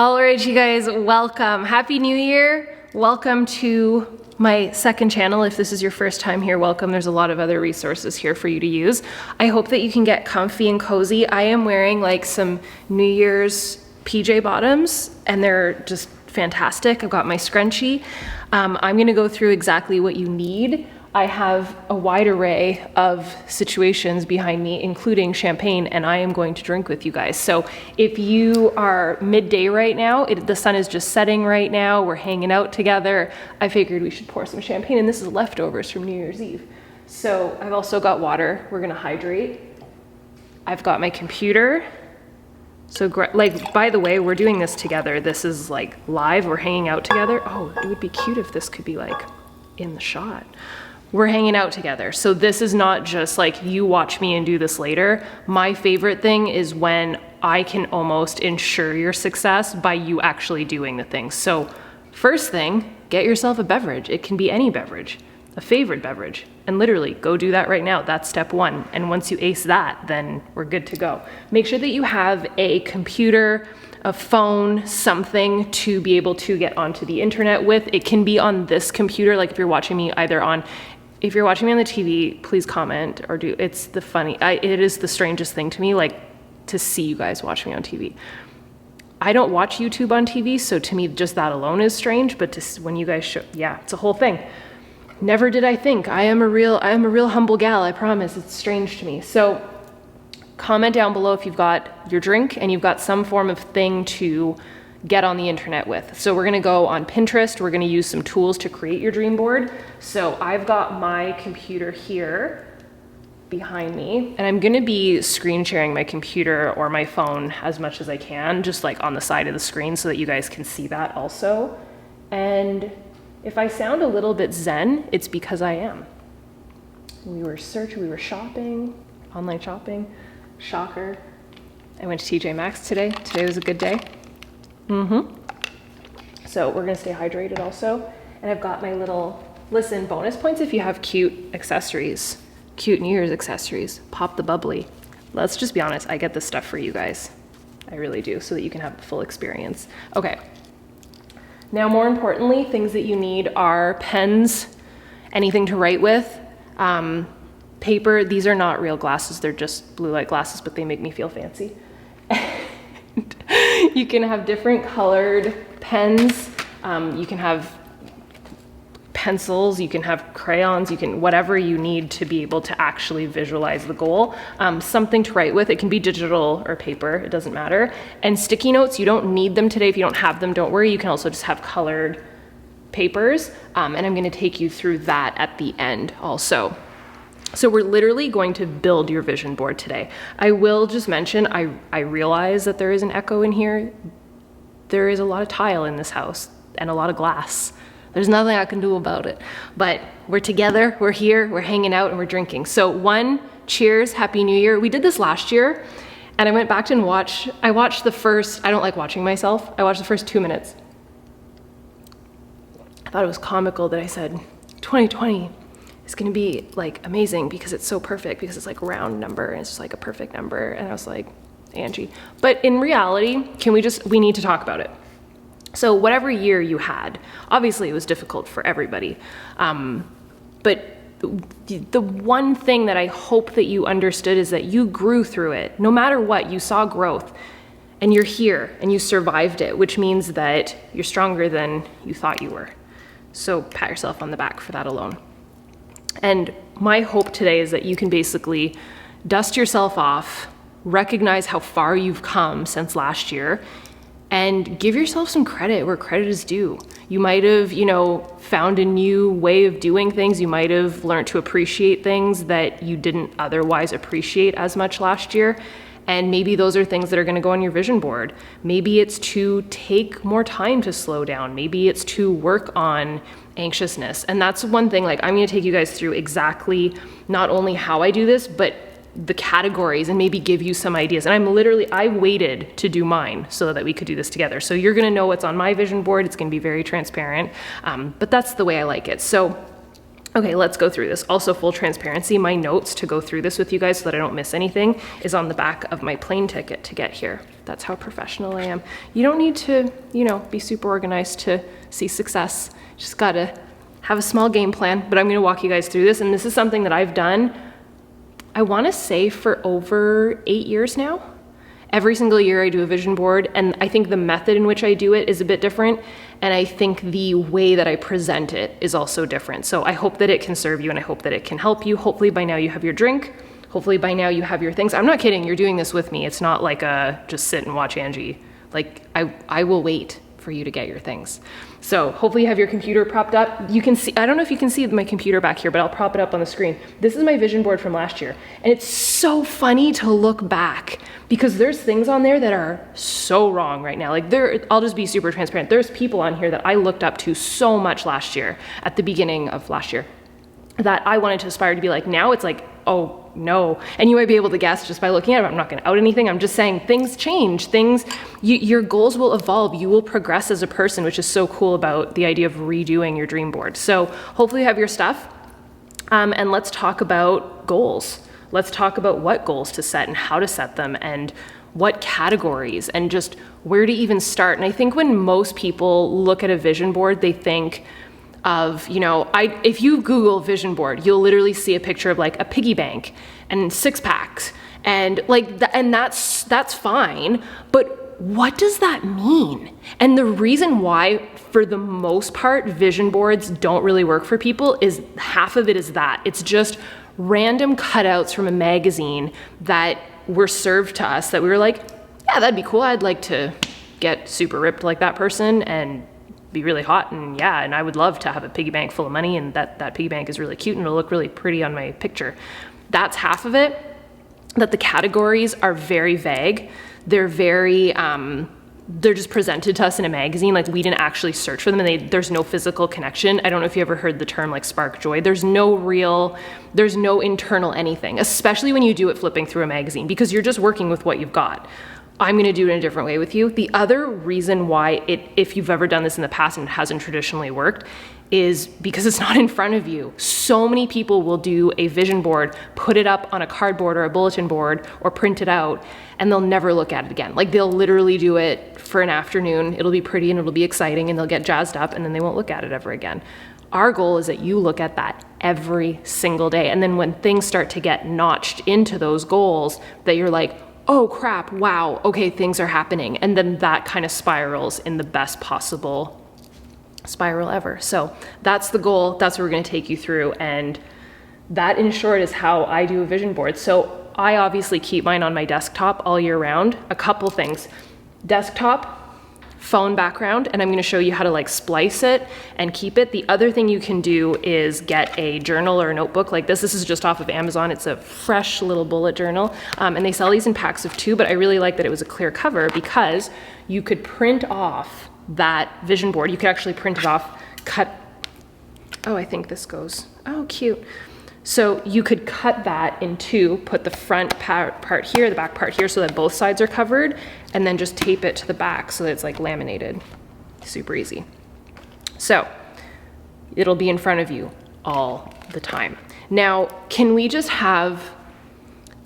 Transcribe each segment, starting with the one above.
All right, you guys, welcome. Happy New Year. Welcome to my second channel. If this is your first time here, welcome. There's a lot of other resources here for you to use. I hope that you can get comfy and cozy. I am wearing like some New Year's PJ bottoms and they're just fantastic. I've got my scrunchie. I'm gonna go through exactly what you need. I have a wide array of situations behind me, including champagne, and I am going to drink with you guys. So if you are midday right now, the sun is just setting right now, we're hanging out together, I figured we should pour some champagne, and this is leftovers from New Year's Eve. So I've also got water, we're gonna hydrate. I've got my computer. So like, by the way, we're doing this together. This is like live, we're hanging out together. Oh, it would be cute if this could be like in the shot. We're hanging out together. So this is not just like you watch me and do this later. My favorite thing is when I can almost ensure your success by you actually doing the things. So first thing, get yourself a beverage. It can be any beverage, a favorite beverage, and literally go do that right now. That's step one. And once you ace that, then we're good to go. Make sure that you have a computer, a phone, something to be able to get onto the internet with. It can be on this computer, like if you're watching me either on, if you're watching me on the TV, please comment or do, it's the funny, it is the strangest thing to me, like to see you guys watch me on TV. I don't watch YouTube on TV, so to me, just that alone is strange, but when you guys show, yeah, it's a whole thing. Never did I think. I am a real humble gal, I promise, it's strange to me. So comment down below if you've got your drink and you've got some form of thing to get on the internet with. So we're gonna go on Pinterest, we're gonna use some tools to create your dream board. So I've got my computer here behind me, and I'm gonna be screen sharing my computer or my phone as much as I can, just like on the side of the screen so that you guys can see that also. And if I sound a little bit zen, it's because I am. We were shopping, online shopping, shocker. I went to TJ Maxx today. Today was a good day. So we're gonna stay hydrated also. And I've got my little, listen, bonus points if you have cute accessories, cute New Year's accessories, pop the bubbly. Let's just be honest, I get this stuff for you guys. I really do, so that you can have the full experience. Okay. Now, more importantly, things that you need are pens, anything to write with, paper. These are not real glasses, they're just blue light glasses, but they make me feel fancy. You can have different colored pens, you can have pencils, you can have crayons, you can, whatever you need to be able to actually visualize the goal. Something to write with, it can be digital or paper, it doesn't matter. And sticky notes, you don't need them today. If you don't have them, don't worry, you can also just have colored papers. And I'm gonna take you through that at the end also. So we're literally going to build your vision board today. I will just mention, I realize that there is an echo in here. There is a lot of tile in this house and a lot of glass. There's nothing I can do about it. But we're together, we're here, we're hanging out, and we're drinking. So one, cheers, Happy New Year. We did this last year, and I went back and I watched the first, I don't like watching myself, I watched the first 2 minutes. I thought it was comical that I said, 2020. It's gonna be like amazing because it's so perfect, because it's like a round number and it's just like a perfect number. And I was like, Angie. But in reality, we need to talk about it. So whatever year you had, obviously it was difficult for everybody. But the one thing that I hope that you understood is that you grew through it. No matter what, you saw growth and you're here and you survived it, which means that you're stronger than you thought you were. So pat yourself on the back for that alone. And my hope today is that you can basically dust yourself off, recognize how far you've come since last year, and give yourself some credit where credit is due. You might have, found a new way of doing things. You might have learned to appreciate things that you didn't otherwise appreciate as much last year. And maybe those are things that are gonna go on your vision board. Maybe it's to take more time to slow down. Maybe it's to work on anxiousness. And that's one thing, like I'm gonna take you guys through exactly not only how I do this, but the categories and maybe give you some ideas. And I waited to do mine so that we could do this together. So you're gonna know what's on my vision board. It's gonna be very transparent, but that's the way I like it. So Okay, let's go through this. Also, full transparency, my notes to go through this with you guys so that I don't miss anything is on the back of my plane ticket to get here. That's how professional I am. You don't need to, be super organized to see success. Just gotta have a small game plan, but I'm gonna walk you guys through this. And this is something that I've done, I wanna say for over 8 years now. Every single year I do a vision board, and I think the method in which I do it is a bit different, and I think the way that I present it is also different. So I hope that it can serve you, and I hope that it can help you. Hopefully by now you have your drink. Hopefully by now you have your things. I'm not kidding, you're doing this with me. It's not like just sit and watch Angie. Like I will wait for you to get your things. So hopefully you have your computer propped up. You can see, I don't know if you can see my computer back here, but I'll prop it up on the screen. This is my vision board from last year. And it's so funny to look back because there's things on there that are so wrong right now. Like I'll just be super transparent. There's people on here that I looked up to so much last year, at the beginning of last year, that I wanted to aspire to be like. Now it's like, oh no. And you might be able to guess just by looking at it. I'm not gonna out anything. I'm just saying things change, your goals will evolve. You will progress as a person, which is so cool about the idea of redoing your dream board. So hopefully you have your stuff. And let's talk about goals. Let's talk about what goals to set and how to set them and what categories and just where to even start. And I think when most people look at a vision board, they think of, if you Google vision board, you'll literally see a picture of like a piggy bank and 6-packs and and that's fine, but what does that mean? And the reason why, for the most part, vision boards don't really work for people is half of it is that it's just random cutouts from a magazine that were served to us that we were like, yeah, that'd be cool. I'd like to get super ripped like that person and be really hot, and I would love to have a piggy bank full of money, and that piggy bank is really cute and it'll look really pretty on my picture. That's half of it. That the categories are very vague. They're very they're just presented to us in a magazine. Like we didn't actually search for them, and there's no physical connection. I don't know if you ever heard the term like spark joy. There's no internal anything, especially when you do it flipping through a magazine, because you're just working with what you've got. I'm gonna do it in a different way with you. The other reason why if you've ever done this in the past and it hasn't traditionally worked, is because it's not in front of you. So many people will do a vision board, put it up on a cardboard or a bulletin board or print it out, and they'll never look at it again. Like they'll literally do it for an afternoon, it'll be pretty and it'll be exciting and they'll get jazzed up and then they won't look at it ever again. Our goal is that you look at that every single day. And then when things start to get notched into those goals, that you're like, oh crap, wow, okay, things are happening. And then that kind of spirals in the best possible spiral ever. So that's the goal. That's what we're going to take you through. And that, in short, is how I do a vision board. So I obviously keep mine on my desktop all year round. A couple things. Desktop, phone background, and I'm going to show you how to like splice it and keep it. The other thing you can do is get a journal or a notebook like this. This is just off of Amazon. It's a fresh little bullet journal, and they sell these in packs of 2, but I really like that it was a clear cover because you could print off that vision board. You could actually print it off, I think this goes, oh cute. So you could cut that in 2, put the front part here, the back part here, so that both sides are covered, and then just tape it to the back so that it's like laminated. Super easy. So it'll be in front of you all the time. Now, can we just have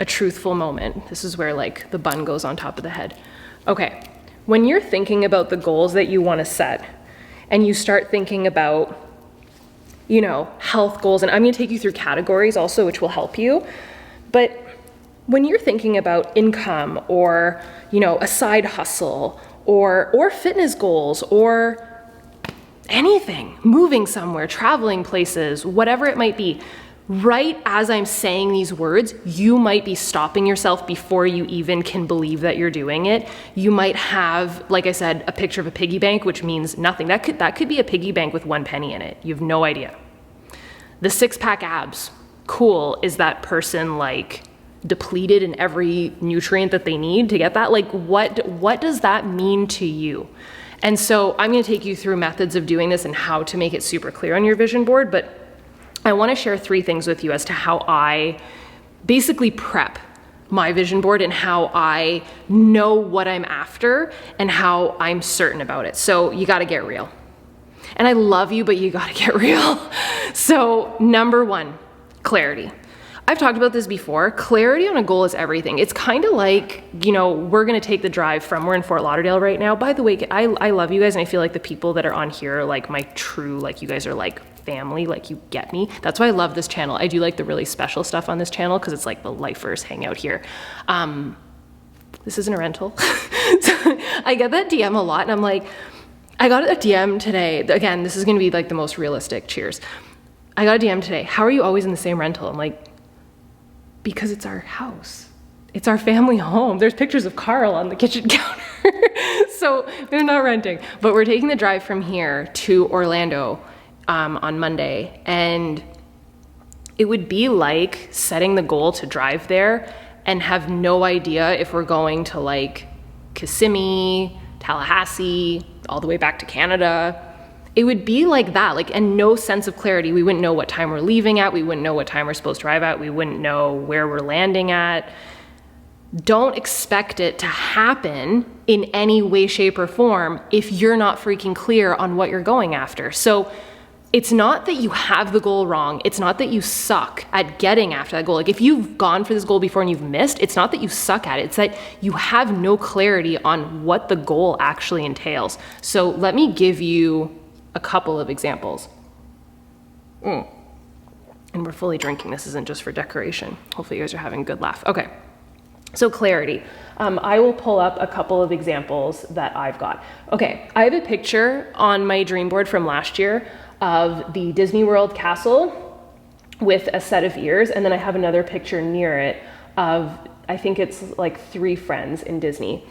a truthful moment? This is where like the bun goes on top of the head. Okay, when you're thinking about the goals that you want to set, and you start thinking about health goals, and I'm going to take you through categories also, which will help you. But when you're thinking about income or, a side hustle or fitness goals or anything, moving somewhere, traveling places, whatever it might be, right as I'm saying these words, you might be stopping yourself before you even can believe that you're doing it. You might have, like I said, a picture of a piggy bank, which means nothing. That could be a piggy bank with 1 penny in it. You have no idea. The 6-pack abs, cool. Is that person like depleted in every nutrient that they need to get that? Like what does that mean to you? And so I'm going to take you through methods of doing this and how to make it super clear on your vision board, but I want to share 3 things with you as to how I basically prep my vision board and how I know what I'm after and how I'm certain about it. So you got to get real. And I love you, but you gotta get real. So number one, clarity. I've talked about this before. Clarity on a goal is everything. It's kind of like, we're going to take the drive we're in Fort Lauderdale right now. By the way, I love you guys, and I feel like the people that are on here are like my true, like you guys are like family, like you get me. That's why I love this channel. I do like the really special stuff on this channel because it's like the lifers hang out here. This isn't a rental. So I get that DM a lot, and I'm like, I got a DM today. Again, this is going to be like the most realistic. Cheers. I got a DM today. How are you always in the same rental? I'm like, because it's our house. It's our family home. There's pictures of Carl on the kitchen counter. So we're not renting, but we're taking the drive from here to Orlando on Monday. And it would be like setting the goal to drive there and have no idea if we're going to like Kissimmee, Tallahassee, all the way back to Canada. It would be like that, and no sense of clarity. We wouldn't know what time we're leaving at. We wouldn't know what time we're supposed to drive at. We wouldn't know where we're landing at. Don't expect it to happen in any way, shape, or form if you're not freaking clear on what you're going after. So it's not that you have the goal wrong. It's not that you suck at getting after that goal. Like if you've gone for this goal before and you've missed, it's not that you suck at it. It's that you have no clarity on what the goal actually entails. So let me give you a couple of examples. And we're fully drinking. This isn't just for decoration. Hopefully you guys are having a good laugh. Okay, so clarity. I will pull up a couple of examples that I've got. Okay, I have a picture on my dream board from last year of the Disney World castle with a set of ears, and then I have another picture near it of, I think it's like 3 friends in Disney.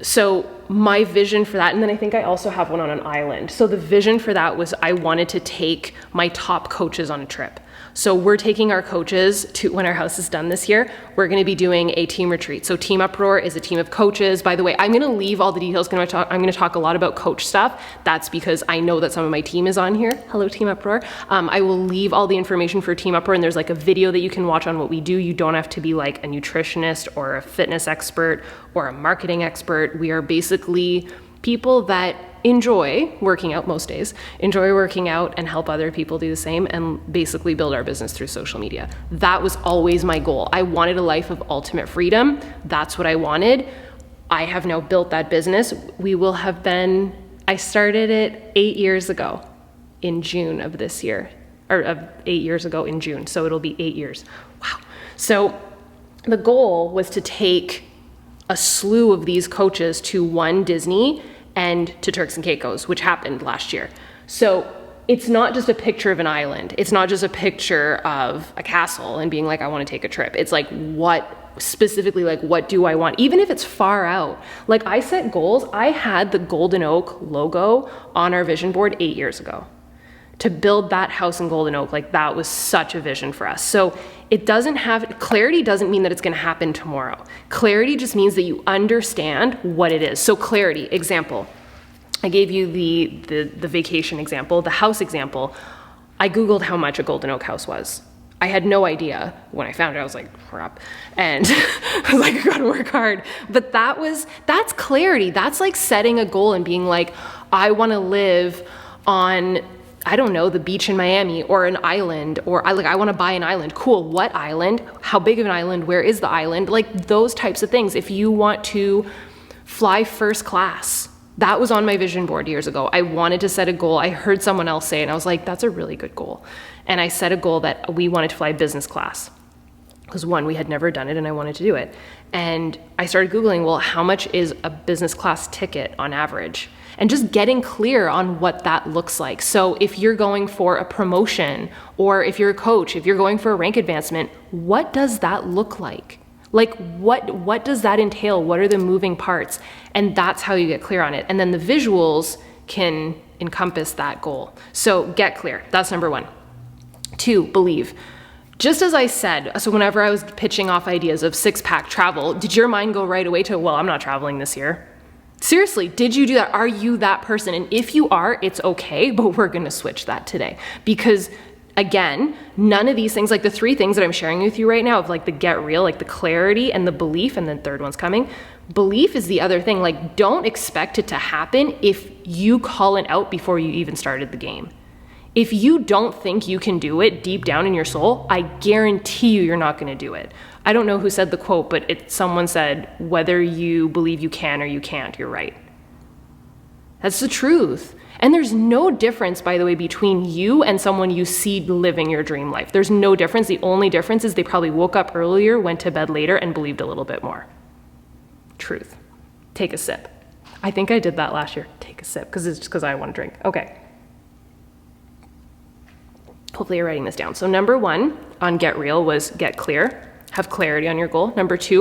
So my vision for that, and then I think I also have one on an island. So the vision for that was I wanted to take my top coaches on a trip. So we're taking our coaches to, when our house is done this year, we're going to be doing a team retreat. So Team Uproar is a team of coaches. By the way, I'm going to leave all the details. I'm going to talk a lot about coach stuff. That's because I know that some of my team is on here. Hello, Team Uproar. I will leave all the information for Team Uproar, and there's like a video that you can watch on what we do. You don't have to be like a nutritionist or a fitness expert or a marketing expert. We are basically people that enjoy working out most days, enjoy working out and help other people do the same, and basically build our business through social media. That was always my goal. I wanted a life of ultimate freedom. That's what I wanted. I have now built that business. I started it 8 years ago in June of this year, or 8 years ago in June. So it'll be 8 years. Wow. So the goal was to take a slew of these coaches to one, Disney, and to Turks and Caicos, which happened last year. So it's not just a picture of an island. It's not just a picture of a castle and being like, I want to take a trip. It's like, what specifically, like, what do I want? Even if it's far out. Like, I set goals. I had the Golden Oak logo on our vision board 8 years ago. To build that house in Golden Oak, like, that was such a vision for us. So clarity doesn't mean that it's going to happen tomorrow. Clarity just means that you understand what it is. So clarity, example. I gave you the vacation example, the house example. I Googled how much a Golden Oak house was. I had no idea. When I found it, I was like, crap. And I was like, I gotta work hard. But that's clarity. That's like setting a goal and being like, I wanna live on, I don't know, the beach in Miami or an island, or I want to buy an island. Cool. What island? How big of an island? Where is the island? Like those types of things. If you want to fly first class, that was on my vision board years ago. I wanted to set a goal. I heard someone else say it, and I was like, that's a really good goal. And I set a goal that we wanted to fly business class. Because one, we had never done it and I wanted to do it. And I started Googling, well, how much is a business class ticket on average? And just getting clear on what that looks like. So if you're going for a promotion, or if you're a coach, if you're going for a rank advancement, what does that look like? Like what does that entail? What are the moving parts? And that's how you get clear on it. And then the visuals can encompass that goal. So get clear. That's number one. 2, believe. Just as I said, so whenever I was pitching off ideas of six-pack travel, did your mind go right away to, well, I'm not traveling this year? Seriously, did you do that? Are you that person? And if you are, it's okay, but we're gonna switch that today. Because again, none of these things, like the 3 things that I'm sharing with you right now of like the get real, like the clarity and the belief, and then third one's coming. Belief is the other thing. Like, don't expect it to happen if you call it out before you even started the game. If you don't think you can do it deep down in your soul, I guarantee you're not going to do it. I don't know who said the quote, but someone said, whether you believe you can or you can't, you're right. That's the truth. And there's no difference, by the way, between you and someone you see living your dream life. There's no difference. The only difference is they probably woke up earlier, went to bed later, and believed a little bit more. Truth. Take a sip. I think I did that last year. Take a sip, because it's just because I want to drink. Okay. Hopefully you're writing this down. So number 1 on get real was get clear. Have clarity on your goal. Number 2,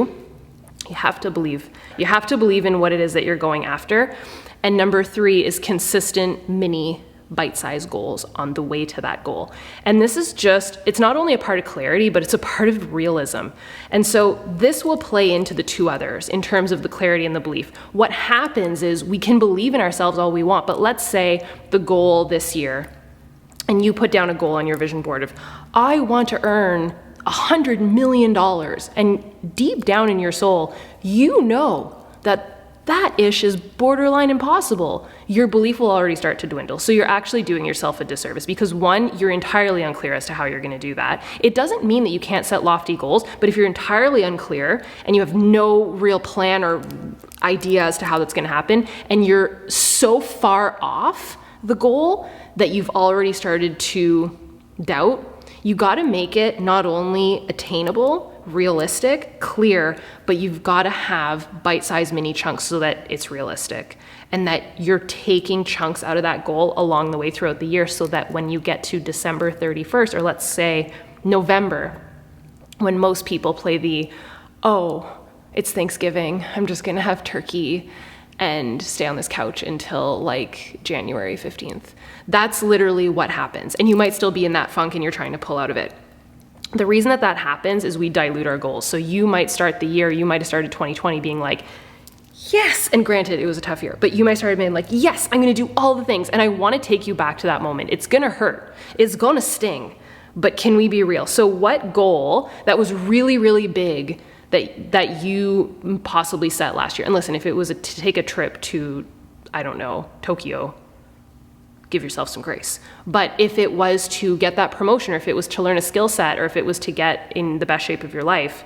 you have to believe. You have to believe in what it is that you're going after. And number 3 is consistent mini bite-sized goals on the way to that goal. And this is just, it's not only a part of clarity, but it's a part of realism. And so this will play into the 2 others in terms of the clarity and the belief. What happens is we can believe in ourselves all we want, but let's say the goal this year, and you put down a goal on your vision board of, I want to earn $100 million. And deep down in your soul, you know that ish is borderline impossible. Your belief will already start to dwindle. So you're actually doing yourself a disservice because 1, you're entirely unclear as to how you're going to do that. It doesn't mean that you can't set lofty goals, but if you're entirely unclear and you have no real plan or idea as to how that's going to happen, and you're so far off the goal that you've already started to doubt, you got to make it not only attainable, realistic, clear, but you've got to have bite-sized mini chunks so that it's realistic and that you're taking chunks out of that goal along the way throughout the year so that when you get to December 31st, or let's say November, when most people play the, oh, it's Thanksgiving, I'm just going to have turkey and stay on this couch until like January 15th. That's literally what happens. And you might still be in that funk and you're trying to pull out of it. The reason that happens is we dilute our goals. So you might start the year, you might have started 2020 being like, yes, and granted it was a tough year, but you might start being like, yes, I'm gonna do all the things. And I wanna take you back to that moment. It's gonna hurt, it's gonna sting, but can we be real? So what goal that was really, really big that you possibly set last year? And listen, if it was to take a trip to, I don't know, Tokyo, give yourself some grace. But if it was to get that promotion, or if it was to learn a skill set, or if it was to get in the best shape of your life,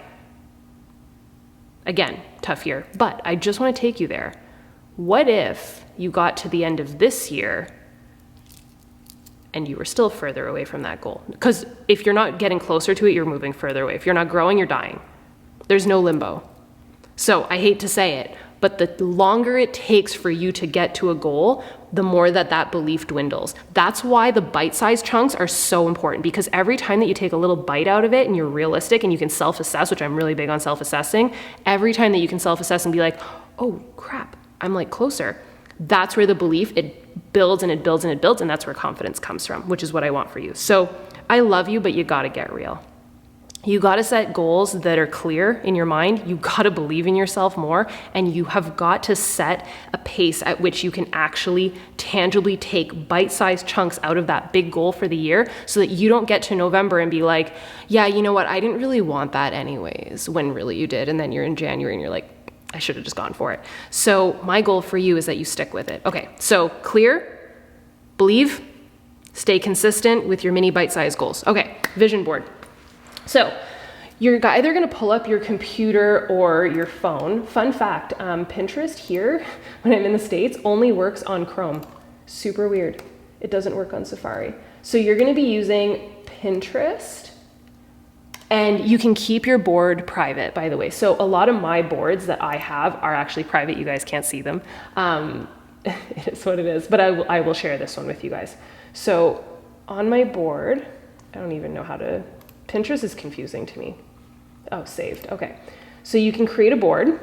again, tough year. But I just want to take you there. What if you got to the end of this year and you were still further away from that goal? Because if you're not getting closer to it, you're moving further away. If you're not growing, you're dying. There's no limbo. So I hate to say it, but the longer it takes for you to get to a goal, the more that belief dwindles. That's why the bite-sized chunks are so important, because every time that you take a little bite out of it and you're realistic and you can self-assess, which I'm really big on self-assessing, every time that you can self-assess and be like, oh crap, I'm like closer. That's where the belief, it builds and it builds and it builds, and that's where confidence comes from, which is what I want for you. So I love you, but you gotta get real. You got to set goals that are clear in your mind. You got to believe in yourself more, and you have got to set a pace at which you can actually tangibly take bite-sized chunks out of that big goal for the year, so that you don't get to November and be like, yeah, you know what, I didn't really want that anyways, when really you did. And then you're in January and you're like, I should have just gone for it. So my goal for you is that you stick with it. Okay, so clear, believe, stay consistent with your mini bite-sized goals. Okay, vision board. So you're either going to pull up your computer or your phone. Fun fact, Pinterest here, when I'm in the States, only works on Chrome. Super weird. It doesn't work on Safari. So you're going to be using Pinterest, and you can keep your board private, by the way. So a lot of my boards that I have are actually private. You guys can't see them. It is what it is, but I will share this one with you guys. So on my board, I don't even know how to... Pinterest is confusing to me. Oh, saved. Okay. So you can create a board.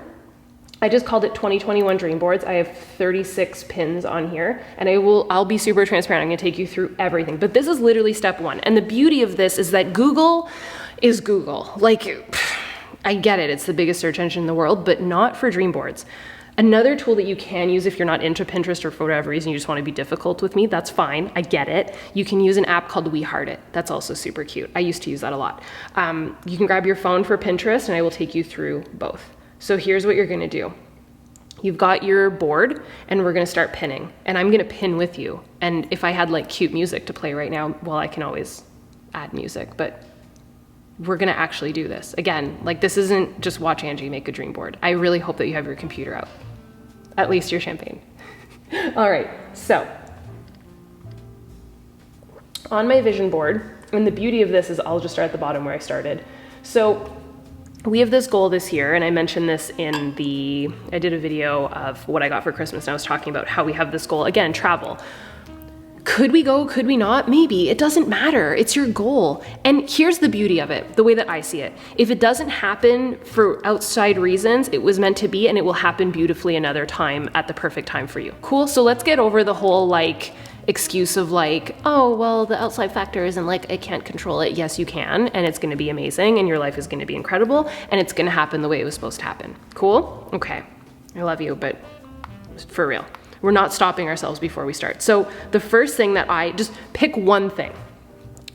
I just called it 2021 Dream Boards. I have 36 pins on here, and I'll be super transparent. I'm going to take you through everything. But this is literally step one. And the beauty of this is that Google is Google. Like, I get it. It's the biggest search engine in the world, but not for dream boards. Another tool that you can use if you're not into Pinterest or for whatever reason you just want to be difficult with me, that's fine. I get it. You can use an app called We Heart It. That's also super cute. I used to use that a lot. You can grab your phone for Pinterest and I will take you through both. So here's what you're going to do. You've got your board and we're going to start pinning, and I'm going to pin with you. And if I had like cute music to play right now, well, I can always add music, but we're going to actually do this. Again, like this isn't just watch Angie make a dream board. I really hope that you have your computer out, at least your champagne. All right, so on my vision board, and the beauty of this is I'll just start at the bottom where I started. So we have this goal this year, and I mentioned this I did a video of what I got for Christmas, and I was talking about how we have this goal, again, travel. Could we go, could we not? Maybe. It doesn't matter. It's your goal. And here's the beauty of it, the way that I see it. If it doesn't happen for outside reasons, it was meant to be, and it will happen beautifully another time at the perfect time for you. Cool? So let's get over the whole like excuse of like, oh, well, the outside factors and like I can't control it. Yes, you can, and it's gonna be amazing, and your life is gonna be incredible, and it's gonna happen the way it was supposed to happen. Cool? Okay. I love you, but for real. We're not stopping ourselves before we start. So the first thing that just pick one thing.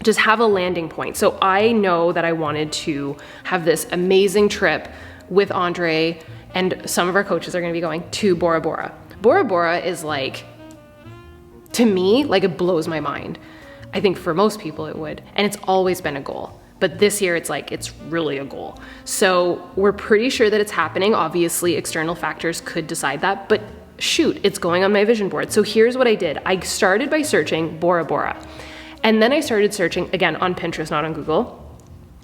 Just have a landing point. So I know that I wanted to have this amazing trip with Andre, and some of our coaches are gonna be going to Bora Bora. Bora Bora is like, to me, like it blows my mind. I think for most people it would, and it's always been a goal. But this year it's like, it's really a goal. So we're pretty sure that it's happening. Obviously external factors could decide that, but shoot, it's going on my vision board. So here's what I did. I started by searching Bora Bora. And then I started searching, again, on Pinterest, not on Google,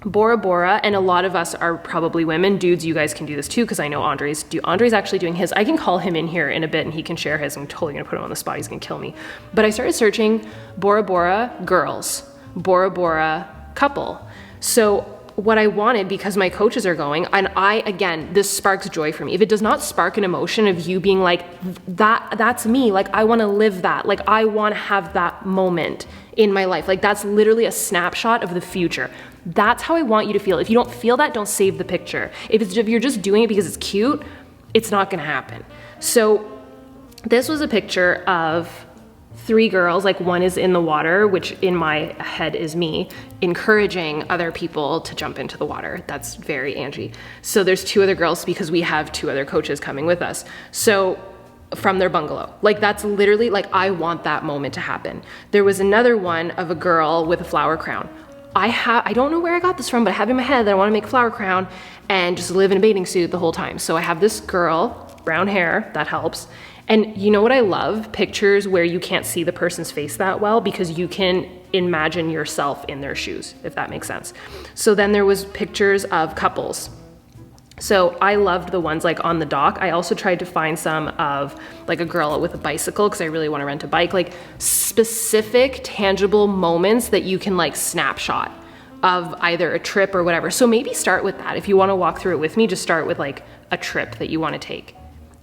Bora Bora, and a lot of us are probably women. Dudes, you guys can do this too, because I know Andre's actually doing his. I can call him in here in a bit and he can share his. I'm totally gonna put him on the spot, he's gonna kill me. But I started searching Bora Bora girls, Bora Bora couple. So what I wanted, because my coaches are going, and again, this sparks joy for me. If it does not spark an emotion of you being like, that's me, like I wanna live that, like I wanna have that moment in my life. Like that's literally a snapshot of the future. That's how I want you to feel. If you don't feel that, don't save the picture. If you're just doing it because it's cute, it's not gonna happen. So this was a picture of 3 girls, like one is in the water, which in my head is me, encouraging other people to jump into the water. That's very Angie. So there's 2 other girls because we have 2 other coaches coming with us. So from their bungalow, like that's literally like, I want that moment to happen. There was another one of a girl with a flower crown. I don't know where I got this from, but I have in my head that I want to make a flower crown and just live in a bathing suit the whole time. So I have this girl, brown hair, that helps. And you know what I love? Pictures where you can't see the person's face that well, because you can imagine yourself in their shoes, if that makes sense. So then there was pictures of couples. So I loved the ones like on the dock. I also tried to find some of like a girl with a bicycle, because I really want to rent a bike, like specific tangible moments that you can like snapshot of either a trip or whatever. So maybe start with that. If you want to walk through it with me, just start with like a trip that you want to take.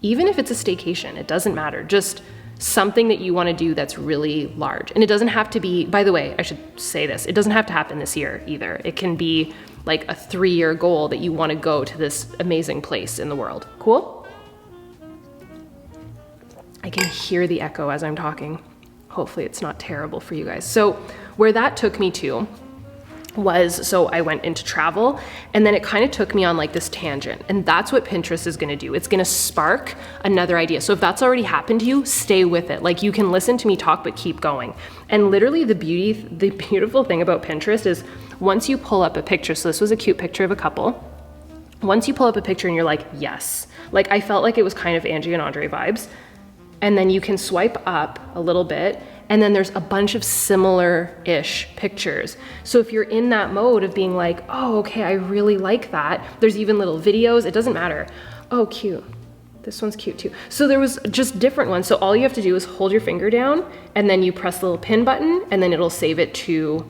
Even if it's a staycation, it doesn't matter. Just something that you want to do that's really large. And it doesn't have to be, by the way, I should say this, it doesn't have to happen this year either. It can be like a 3-year goal that you want to go to this amazing place in the world. Cool? I can hear the echo as I'm talking. Hopefully it's not terrible for you guys. So where that took me to was, so I went into travel, and then it kind of took me on like this tangent, and that's what Pinterest is gonna do. It's gonna spark another idea. So if that's already happened to you, stay with it. Like you can listen to me talk, but keep going. And literally the beautiful thing about Pinterest is once you pull up a picture, so this was a cute picture of a couple. Once you pull up a picture and you're like, yes, like I felt like it was kind of Angie and Andre vibes. And then you can swipe up a little bit, and then there's a bunch of similar-ish pictures. So if you're in that mode of being like, oh, okay, I really like that. There's even little videos, it doesn't matter. Oh, cute. This one's cute too. So there was just different ones. So all you have to do is hold your finger down, and then you press the little pin button, and then it'll save it to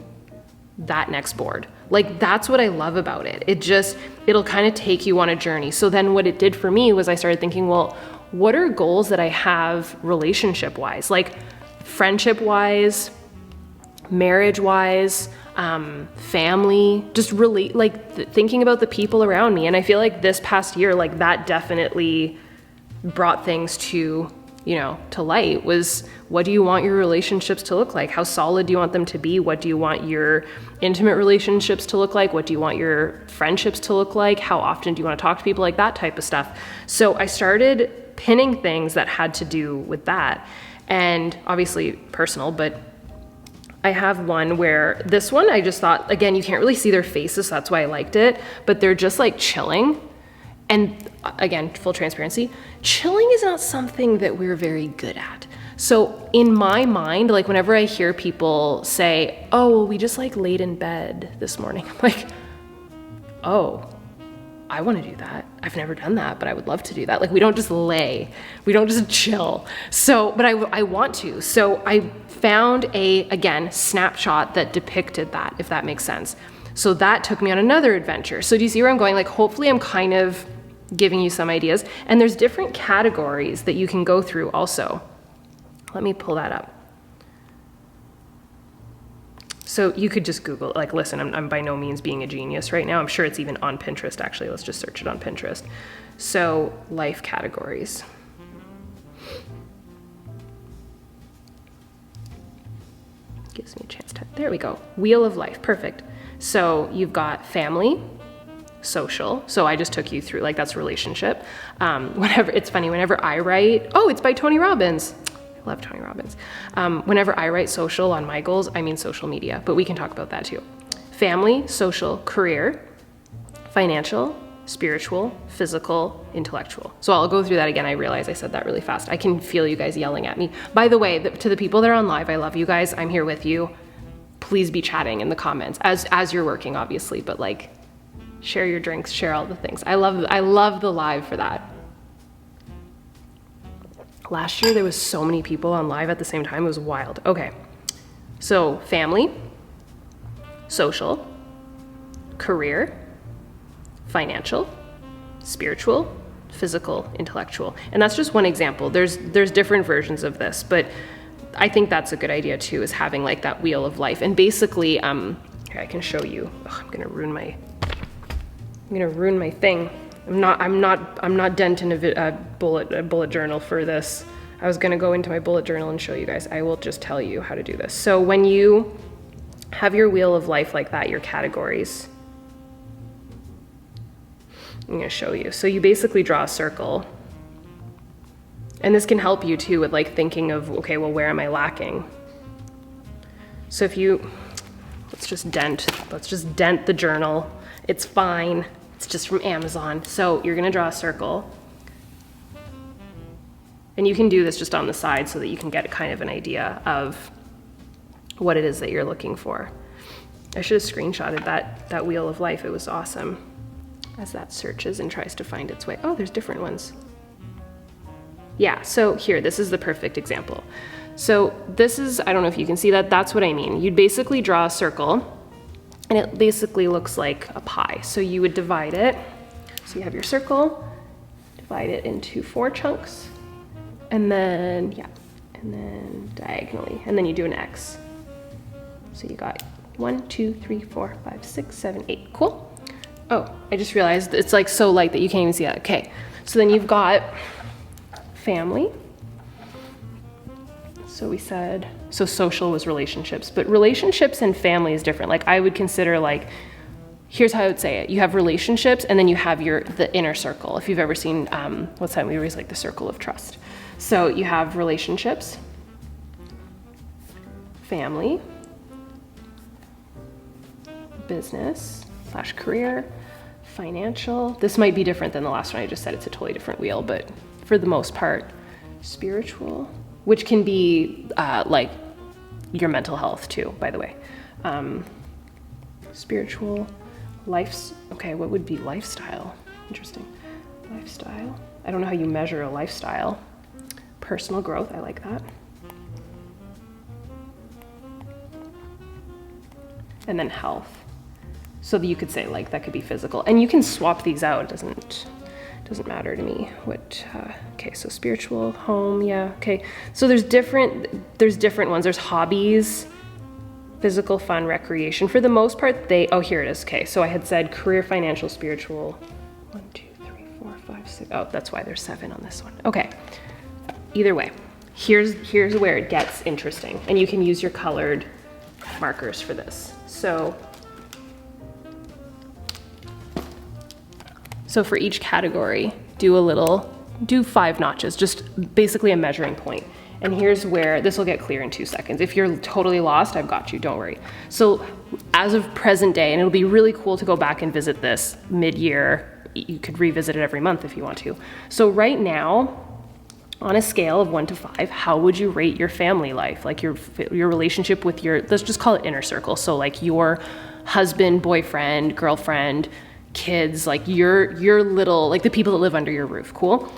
that next board. Like that's what I love about it. It'll kind of take you on a journey. So then what it did for me was I started thinking, well, what are goals that I have relationship-wise? Like friendship-wise, marriage-wise, family, just really like thinking about the people around me. And I feel like this past year, like that definitely brought things to, to light was, what do you want your relationships to look like? How solid do you want them to be? What do you want your intimate relationships to look like? What do you want your friendships to look like? How often do you want to talk to people? Like that type of stuff. So I started pinning things that had to do with that. And obviously personal, but I have one where this one, I just thought, again, you can't really see their faces, so that's why I liked it, but they're just like chilling. And again, full transparency, chilling is not something that we're very good at. So in my mind, like whenever I hear people say, oh, well, we just like laid in bed this morning, I'm like, oh, I want to do that. I've never done that, but I would love to do that. Like we don't just lay, we don't just chill. So, but I want to. So I found again, snapshot that depicted that, if that makes sense. So that took me on another adventure. So do you see where I'm going? Like hopefully I'm kind of giving you some ideas. And there's different categories that you can go through also. Let me pull that up. So you could just Google, like, listen, I'm by no means being a genius right now. I'm sure it's even on Pinterest, actually. Let's just search it on Pinterest. So life categories. Gives me a chance to, there we go. Wheel of life, perfect. So you've got family, social. So I just took you through, like that's relationship. It's funny, whenever I write, oh, it's by Tony Robbins. Love Tony Robbins. Whenever I write social on my goals, I mean social media, but we can talk about that too. Family, social, career, financial, spiritual, physical, intellectual. So I'll go through that again. I realize I said that really fast. I can feel you guys yelling at me. By the way, to the people that are on live, I love you guys. I'm here with you. Please be chatting in the comments as you're working, obviously, but like share your drinks, share all the things. I love the live for that. Last year, there was so many people on live at the same time. It was wild. Okay, so family, social, career, financial, spiritual, physical, intellectual. And that's just one example. There's different versions of this, but I think that's a good idea too, is having like that wheel of life. And basically, here I can show you. Oh, I'm gonna ruin my thing. I'm not denting a bullet journal for this. I was gonna go into my bullet journal and show you guys. I will just tell you how to do this. So when you have your wheel of life like that, your categories, I'm gonna show you. So you basically draw a circle. And this can help you too with like thinking of, okay, well, where am I lacking? So let's just dent the journal. It's fine. It's just from Amazon. So you're gonna draw a circle. And you can do this just on the side so that you can get kind of an idea of what it is that you're looking for. I should have screenshotted that wheel of life. It was awesome. As that searches and tries to find its way. Oh, there's different ones. Yeah, so here, this is the perfect example. So this is, I don't know if you can see that, that's what I mean. You'd basically draw a circle, and it basically looks like a pie. So you would divide it, so you have your circle, divide it into 4 chunks, and then diagonally, and then you do an X. So you got 1, 2, 3, 4, 5, 6, 7, 8, cool. Oh, I just realized it's like so light that you can't even see that. Okay, so then you've got family. So we said, so social was relationships, but relationships and family is different. Like I would consider like, here's how I would say it. You have relationships and then you have the inner circle. If you've ever seen, what's that movie? It's like the circle of trust. So you have relationships, family, business / career, financial. This might be different than the last one I just said. It's a totally different wheel, but for the most part, spiritual, which can be like your mental health too, by the way. Spiritual, okay, what would be lifestyle? Interesting. Lifestyle. I don't know how you measure a lifestyle. Personal growth, I like that. And then health. So that you could say like that could be physical. And you can swap these out, it doesn't matter to me. Okay, so spiritual, home, yeah, okay. So there's different ones. There's hobbies, physical, fun, recreation. For the most part, oh, here it is. Okay, so I had said career, financial, spiritual, 1, 2, 3, 4, 5, 6. Oh, that's why there's 7 on this one. Okay. Either way, here's where it gets interesting, and you can use your colored markers for this. So for each category, do 5 notches, just basically a measuring point. And here's where this will get clear in 2 seconds. If you're totally lost, I've got you, don't worry. So as of present day, and it'll be really cool to go back and visit this mid-year, you could revisit it every month if you want to. So right now, on a scale of 1 to 5, how would you rate your family life? Like your relationship with let's just call it inner circle. So like your husband, boyfriend, girlfriend, kids, like your little, like the people that live under your roof, cool?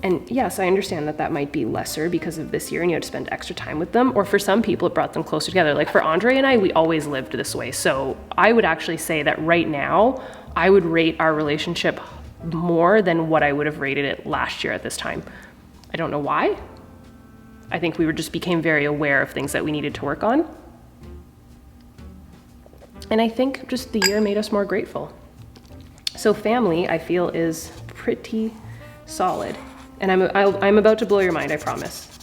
And yes, I understand that might be lesser because of this year and you had to spend extra time with them. Or for some people, it brought them closer together. Like for Andre and I, we always lived this way. So I would actually say that right now, I would rate our relationship more than what I would have rated it last year at this time. I don't know why. I think we just became very aware of things that we needed to work on. And I think just the year made us more grateful. So family, I feel, is pretty solid. And I'm about to blow your mind, I promise.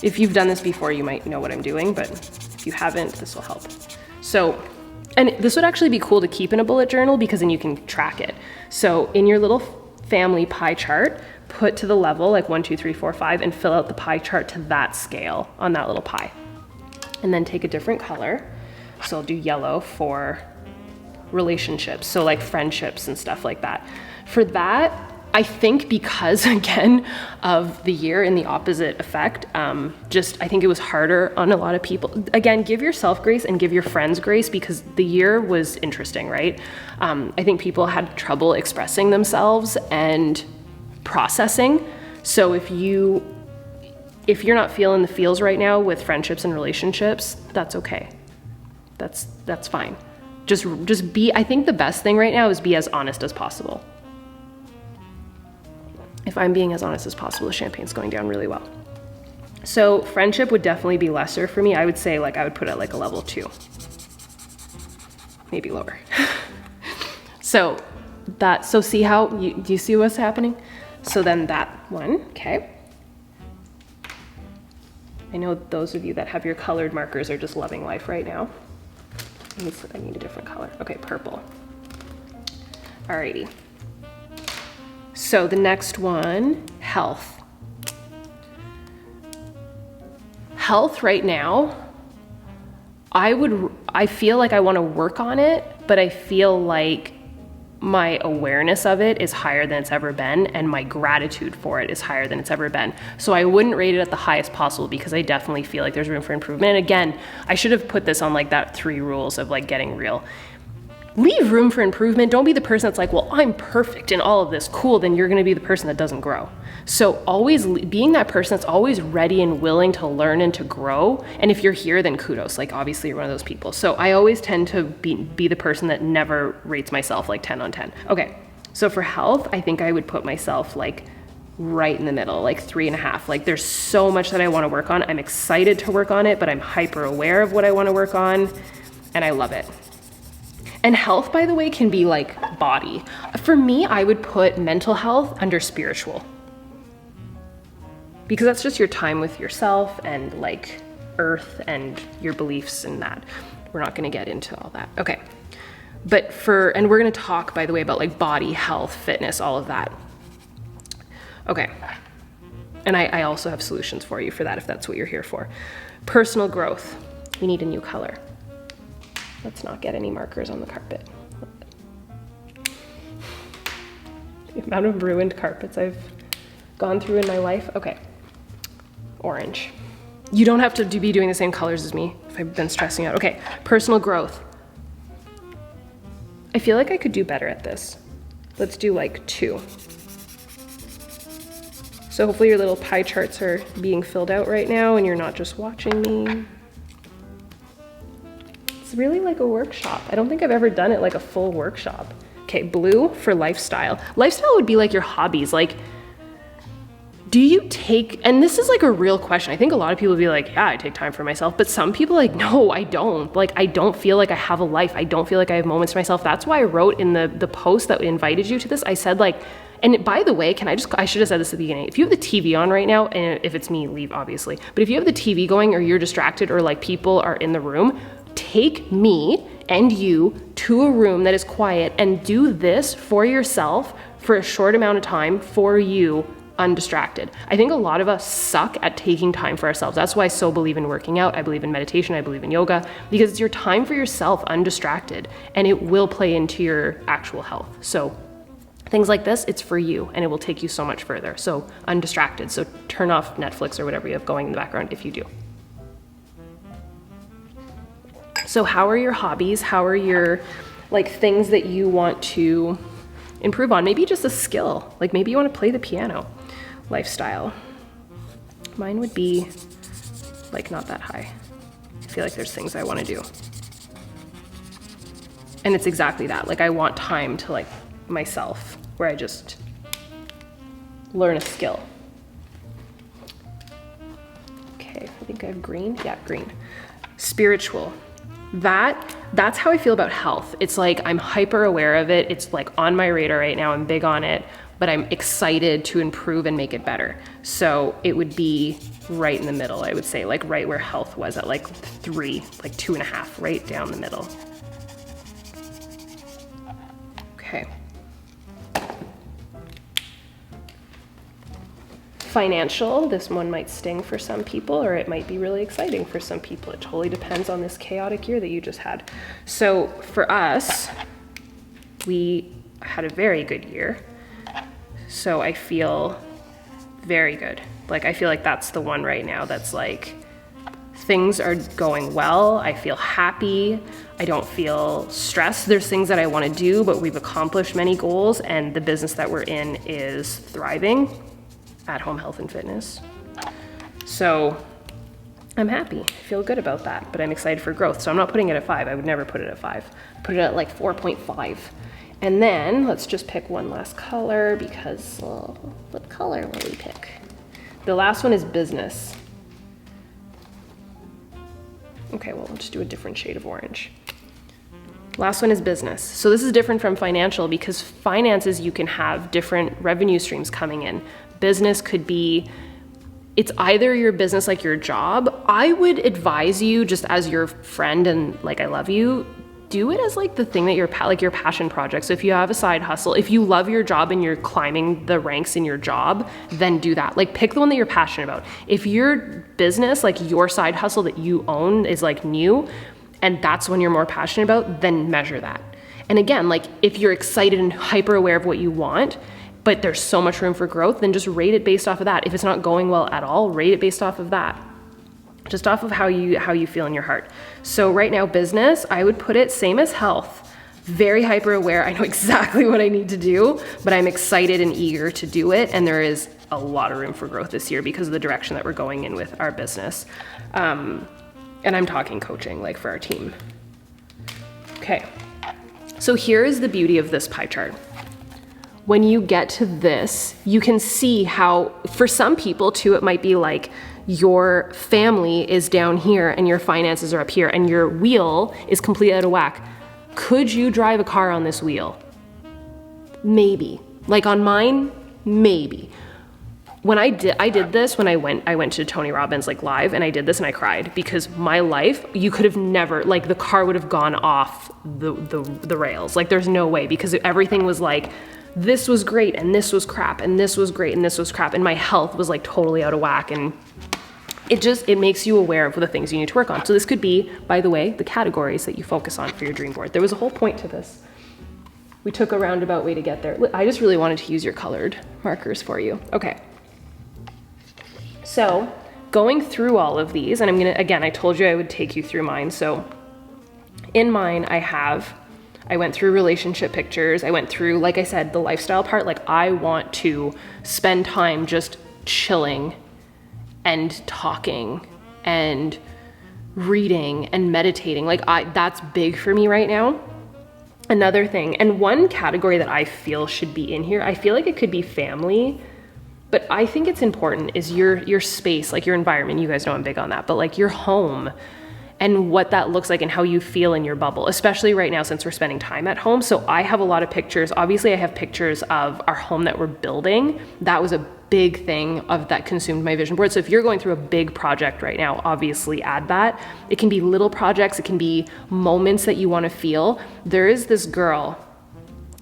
If you've done this before, you might know what I'm doing, but if you haven't, this will help. So, and this would actually be cool to keep in a bullet journal because then you can track it. So in your little family pie chart, put to the level like 1, 2, 3, 4, 5 and fill out the pie chart to that scale on that little pie. And then take a different color. So I'll do yellow for relationships. So like friendships and stuff like that. For that, I think because, again, of the year and the opposite effect, I think it was harder on a lot of people. Again, give yourself grace and give your friends grace because the year was interesting, right? I think people had trouble expressing themselves and processing. So if you're not feeling the feels right now with friendships and relationships, that's okay. That's fine. Just be, I think the best thing right now is be as honest as possible. If I'm being as honest as possible, the champagne's going down really well. So friendship would definitely be lesser for me. I would say I would put it like a level 2, maybe lower. So see how, do you see what's happening? So then that one, okay. I know those of you that have your colored markers are just loving life right now. I need a different color. Okay, purple. Alrighty. So the next one, health. Health right now, I feel like I want to work on it, but I feel like my awareness of it is higher than it's ever been, and my gratitude for it is higher than it's ever been. So I wouldn't rate it at the highest possible because I definitely feel like there's room for improvement. And again, I should have put this on that 3 rules of getting real. Leave room for improvement. Don't be the person that's well, I'm perfect in all of this. Cool, then you're gonna be the person that doesn't grow. So always being that person that's always ready and willing to learn and to grow. And if you're here, then kudos. Obviously you're one of those people. So I always tend to be the person that never rates myself 10 on 10. Okay, so for health, I think I would put myself right in the middle, 3.5. There's so much that I wanna work on. I'm excited to work on it, but I'm hyper aware of what I wanna work on, and I love it. And health, by the way, can be body. For me, I would put mental health under spiritual. Because that's just your time with yourself and earth and your beliefs and that. We're not gonna get into all that. Okay. But and we're gonna talk, by the way, about body, health, fitness, all of that. Okay. And I also have solutions for you for that if that's what you're here for. Personal growth. We need a new color. Let's not get any markers on the carpet. The amount of ruined carpets I've gone through in my life. Okay, orange. You don't have to be doing the same colors as me if I've been stressing out. Okay, personal growth. I feel like I could do better at this. Let's do 2. So hopefully your little pie charts are being filled out right now and you're not just watching me. It's really a workshop. I don't think I've ever done it a full workshop. Okay, blue for lifestyle. Lifestyle would be your hobbies. Do you take, and this is a real question. I think a lot of people would be yeah, I take time for myself. But some people no, I don't. I don't feel like I have a life. I don't feel like I have moments for myself. That's why I wrote in the post that invited you to this, I said And by the way, I should have said this at the beginning. If you have the TV on right now, and if it's me, leave obviously, but if you have the TV going or you're distracted or like people are in the room, take me and you to a room that is quiet and do this for yourself for a short amount of time for you, undistracted. I think a lot of us suck at taking time for ourselves. That's why I so believe in working out. I believe in meditation. I believe in yoga, because it's your time for yourself undistracted, and it will play into your actual health. So things like this, it's for you, and it will take you so much further. So undistracted. So turn off Netflix or whatever you have going in the background if you do. So how are your hobbies? How are your like things that you want to improve on? Maybe just a skill. Like maybe you want to play the piano. Lifestyle. Mine would be like not that high. I feel like there's things I want to do. And it's exactly that. Like I want time to like myself where I just learn a skill. Okay, I think I have green. Yeah, green. Spiritual. That's how I feel about health. It's like I'm hyper aware of it. It's like on my radar right now. I'm big on it, but I'm excited to improve and make it better. So it would be right in the middle, I would say, like right where health was at like 3, like 2.5, right down the middle. Okay. Financial, this one might sting for some people, or it might be really exciting for some people. It totally depends on this chaotic year that you just had. So for us, we had a very good year. So I feel very good. Like I feel like that's the one right now that's like things are going well. I feel happy. I don't feel stressed. There's things that I want to do, but we've accomplished many goals, and the business that we're in is thriving. At home health and fitness. So I'm happy, I feel good about that, but I'm excited for growth. So I'm not putting it at 5. I would never put it at 5. Put it at like 4.5. And then let's just pick one last color because what color will we pick? The last one is business. Okay, well, we'll just do a different shade of orange. Last one is business. So this is different from financial because finances, you can have different revenue streams coming in. Business could be, it's either your business like your job. I would advise you, just as your friend and like I love you, do it as like the thing that like your passion project. So if you have a side hustle, if you love your job and you're climbing the ranks in your job, then do that. Like pick the one that you're passionate about. If your business, like your side hustle that you own is like new and that's one you're more passionate about, then measure that. And again, like if you're excited and hyper aware of what you want, but there's so much room for growth, then just rate it based off of that. If it's not going well at all, rate it based off of that. Just off of how you feel in your heart. So right now, business, I would put it same as health. Very hyper aware. I know exactly what I need to do, but I'm excited and eager to do it. And there is a lot of room for growth this year because of the direction that we're going in with our business. And I'm talking coaching, like for our team. Okay. So here is the beauty of this pie chart. When you get to this, you can see how, for some people too, it might be like your family is down here and your finances are up here and your wheel is completely out of whack. Could you drive a car on this wheel? Maybe. Like on mine, maybe. When I did this when I went to Tony Robbins like live, and I did this and I cried because my life, you could have never, like the car would have gone off the rails. Like there's no way, because everything was like, this was great and this was crap and this was great and this was crap, and my health was like totally out of whack, and it makes you aware of the things you need to work on. So this could be, by the way, the categories that you focus on for your dream board. There was a whole point to this. We took a roundabout way to get there. I just really wanted to use your colored markers for you. Okay. So going through all of these, and I'm gonna, again, I told you I would take you through mine. So in mine, I went through relationship pictures. I went through, like I said, the lifestyle part. Like I want to spend time just chilling and talking and reading and meditating. Like that's big for me right now. Another thing, and one category that I feel should be in here, I feel like it could be family, but I think it's important, is your space, like your environment. You guys know I'm big on that, but like your home and what that looks like and how you feel in your bubble, especially right now since we're spending time at home. So I have a lot of pictures. Obviously I have pictures of our home that we're building. That was a big thing of that consumed my vision board. So if you're going through a big project right now, obviously add that. It can be little projects. It can be moments that you want to feel. There is this girl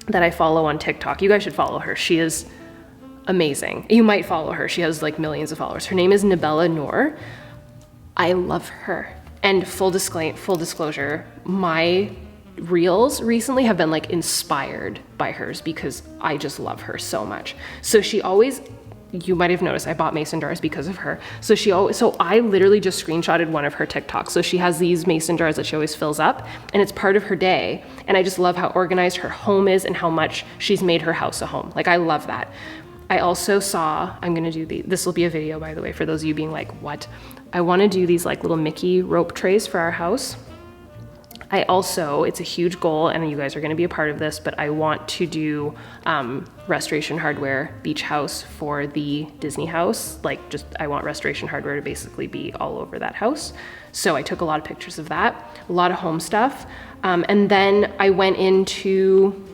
that I follow on TikTok. You guys should follow her. She is amazing. You might follow her. She has like millions of followers. Her name is Nabella Noor. I love her. And full disclosure, my reels recently have been like inspired by hers because I just love her so much. So she always, you might have noticed I bought mason jars because of her. So I literally just screenshotted one of her TikToks. So she has these mason jars that she always fills up and it's part of her day. And I just love how organized her home is and how much she's made her house a home. Like I love that. I also saw, I'm gonna do this will be a video by the way, for those of you being like, what? I wanna do these like little Mickey rope trays for our house. It's a huge goal and you guys are gonna be a part of this, but I want to do restoration hardware beach house for the Disney house. I want restoration hardware to basically be all over that house. So I took a lot of pictures of that, a lot of home stuff. And then I went into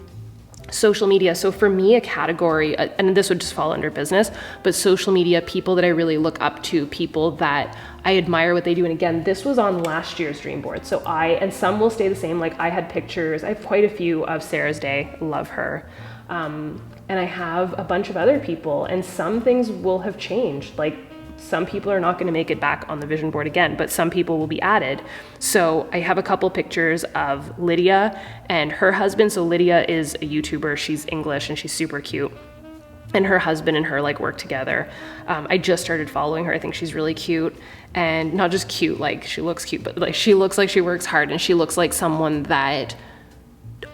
social media. So for me, a category, and this would just fall under business, but social media, people that I really look up to, people that I admire what they do. And again, this was on last year's dream board. So and some will stay the same. Like I had pictures, I have quite a few of Sarah's Day, love her. And I have a bunch of other people and some things will have changed. Like some people are not going to make it back on the vision board again, but some people will be added. So I have a couple pictures of Lydia and her husband. So Lydia is a YouTuber. She's English and she's super cute. And her husband and her like work together. I just started following her. I think she's really cute and not just cute, like she looks cute, but like she looks like she works hard and she looks like someone that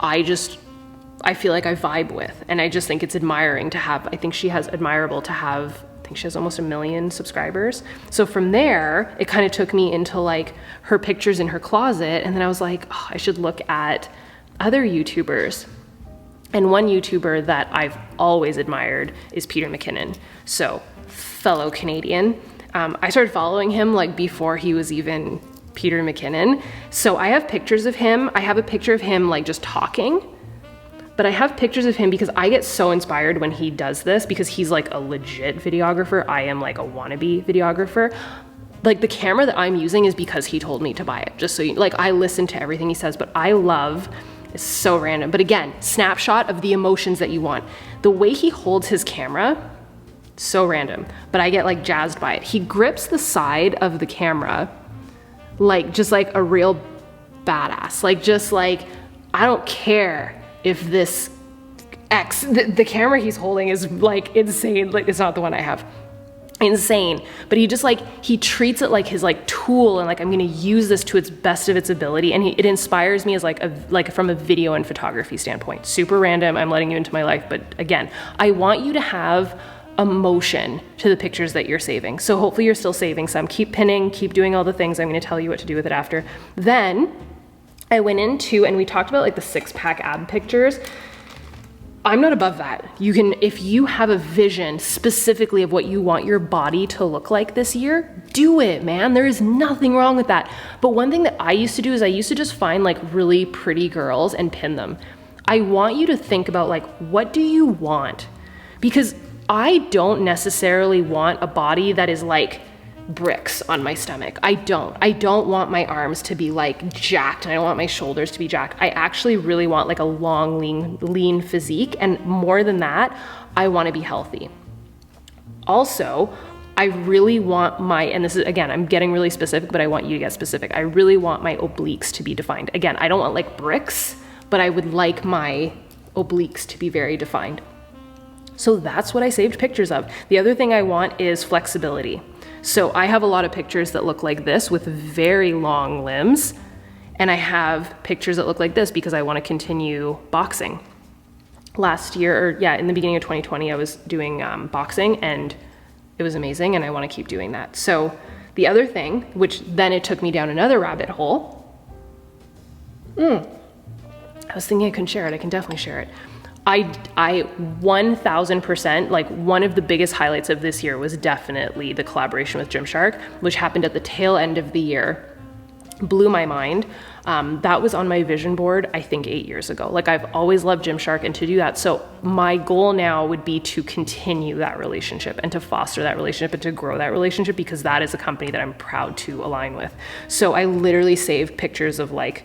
I feel like I vibe with. And I just think it's admiring to have, I think she has almost 1 million subscribers. So from there, it kind of took me into like her pictures in her closet. And then I was like, oh, I should look at other YouTubers. And one YouTuber that I've always admired is Peter McKinnon. So fellow Canadian. I started following him like before he was even Peter McKinnon. So I have pictures of him. I have a picture of him like just talking. But I have pictures of him because I get so inspired when he does this because he's like a legit videographer. I am like a wannabe videographer. Like the camera that I'm using is because he told me to buy it. Just so you, like I listen to everything he says, but I love, it's so random. But again, snapshot of the emotions that you want. The way he holds his camera, so random, but I get like jazzed by it. He grips the side of the camera like just like a real badass. Like just like, I don't care if this the camera he's holding is like insane, like it's not the one I have, insane, but he just like, he treats it like his like tool and like, I'm gonna use this to its best of its ability. And it inspires me as like from a video and photography standpoint. Super random, I'm letting you into my life, but again, I want you to have emotion to the pictures that you're saving. So hopefully you're still saving some, keep pinning, keep doing all the things. I'm gonna tell you what to do with it after. Then I went into, and we talked about like the 6-pack ab pictures. I'm not above that. You can, if you have a vision specifically of what you want your body to look like this year, do it, man. There is nothing wrong with that. But one thing that I used to do is I used to just find like really pretty girls and pin them. I want you to think about like, what do you want? Because I don't necessarily want a body that is like bricks on my stomach. I don't want my arms to be like jacked and I don't want my shoulders to be jacked. I actually really want like a long, lean physique. And more than that, I want to be healthy. Also, I really want and this is, again, I'm getting really specific, but I want you to get specific. I really want my obliques to be defined. Again, I don't want like bricks, but I would like my obliques to be very defined. So that's what I saved pictures of. The other thing I want is flexibility. So I have a lot of pictures that look like this with very long limbs. And I have pictures that look like this because I want to continue boxing. Last year, in the beginning of 2020, I was doing boxing and it was amazing and I want to keep doing that. So the other thing, which then it took me down another rabbit hole. I was thinking I couldn't share it. I can definitely share it. I 1000%, like one of the biggest highlights of this year was definitely the collaboration with Gymshark, which happened at the tail end of the year. blew my mind. That was on my vision board, I think 8 years ago. Like I've always loved Gymshark and to do that. So my goal now would be to continue that relationship and to foster that relationship and to grow that relationship, because that is a company that I'm proud to align with. So I literally save pictures of like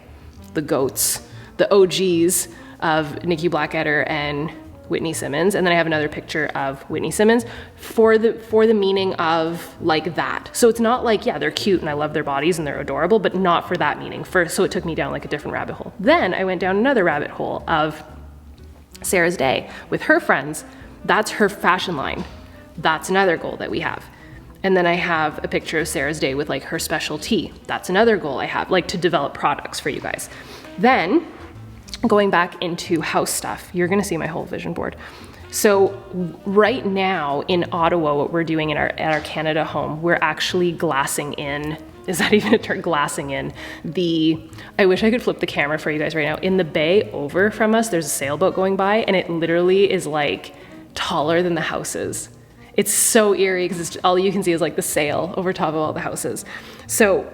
the GOATs, the OGs of Nikki Blackketter and Whitney Simmons, and then I have another picture of Whitney Simmons for the meaning of like that. So it's not like, yeah, they're cute and I love their bodies and they're adorable, but not for that meaning. So it took me down like a different rabbit hole. Then I went down another rabbit hole of Sarah's Day with her friends. That's her fashion line. That's another goal that we have. And then I have a picture of Sarah's Day with like her special tea. That's another goal I have, like to develop products for you guys. Then going back into house stuff, you're gonna see my whole vision board. So right now in Ottawa, what we're doing at our Canada home, we're actually glassing in, is that even a term? Glassing in I wish I could flip the camera for you guys right now. In the bay over from us, there's a sailboat going by and it literally is like taller than the houses. It's so eerie because all you can see is like the sail over top of all the houses. So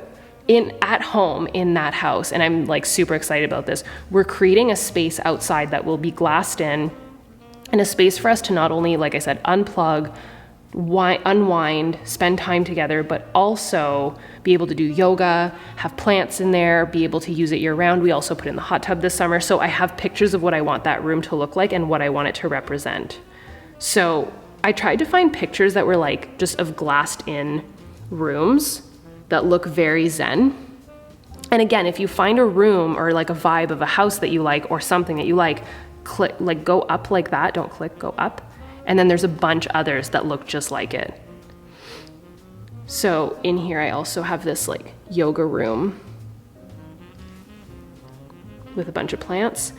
at home in that house, and I'm like super excited about this, we're creating a space outside that will be glassed in, and a space for us to not only, like I said, unplug, unwind, spend time together, but also be able to do yoga, have plants in there, be able to use it year round. We also put in the hot tub this summer. So I have pictures of what I want that room to look like and what I want it to represent. So I tried to find pictures that were like just of glassed in rooms that look very zen. And again, if you find a room or like a vibe of a house that you like or something that you like, click, like go up like that, don't click, go up. And then there's a bunch others that look just like it. So in here, I also have this like yoga room with a bunch of plants.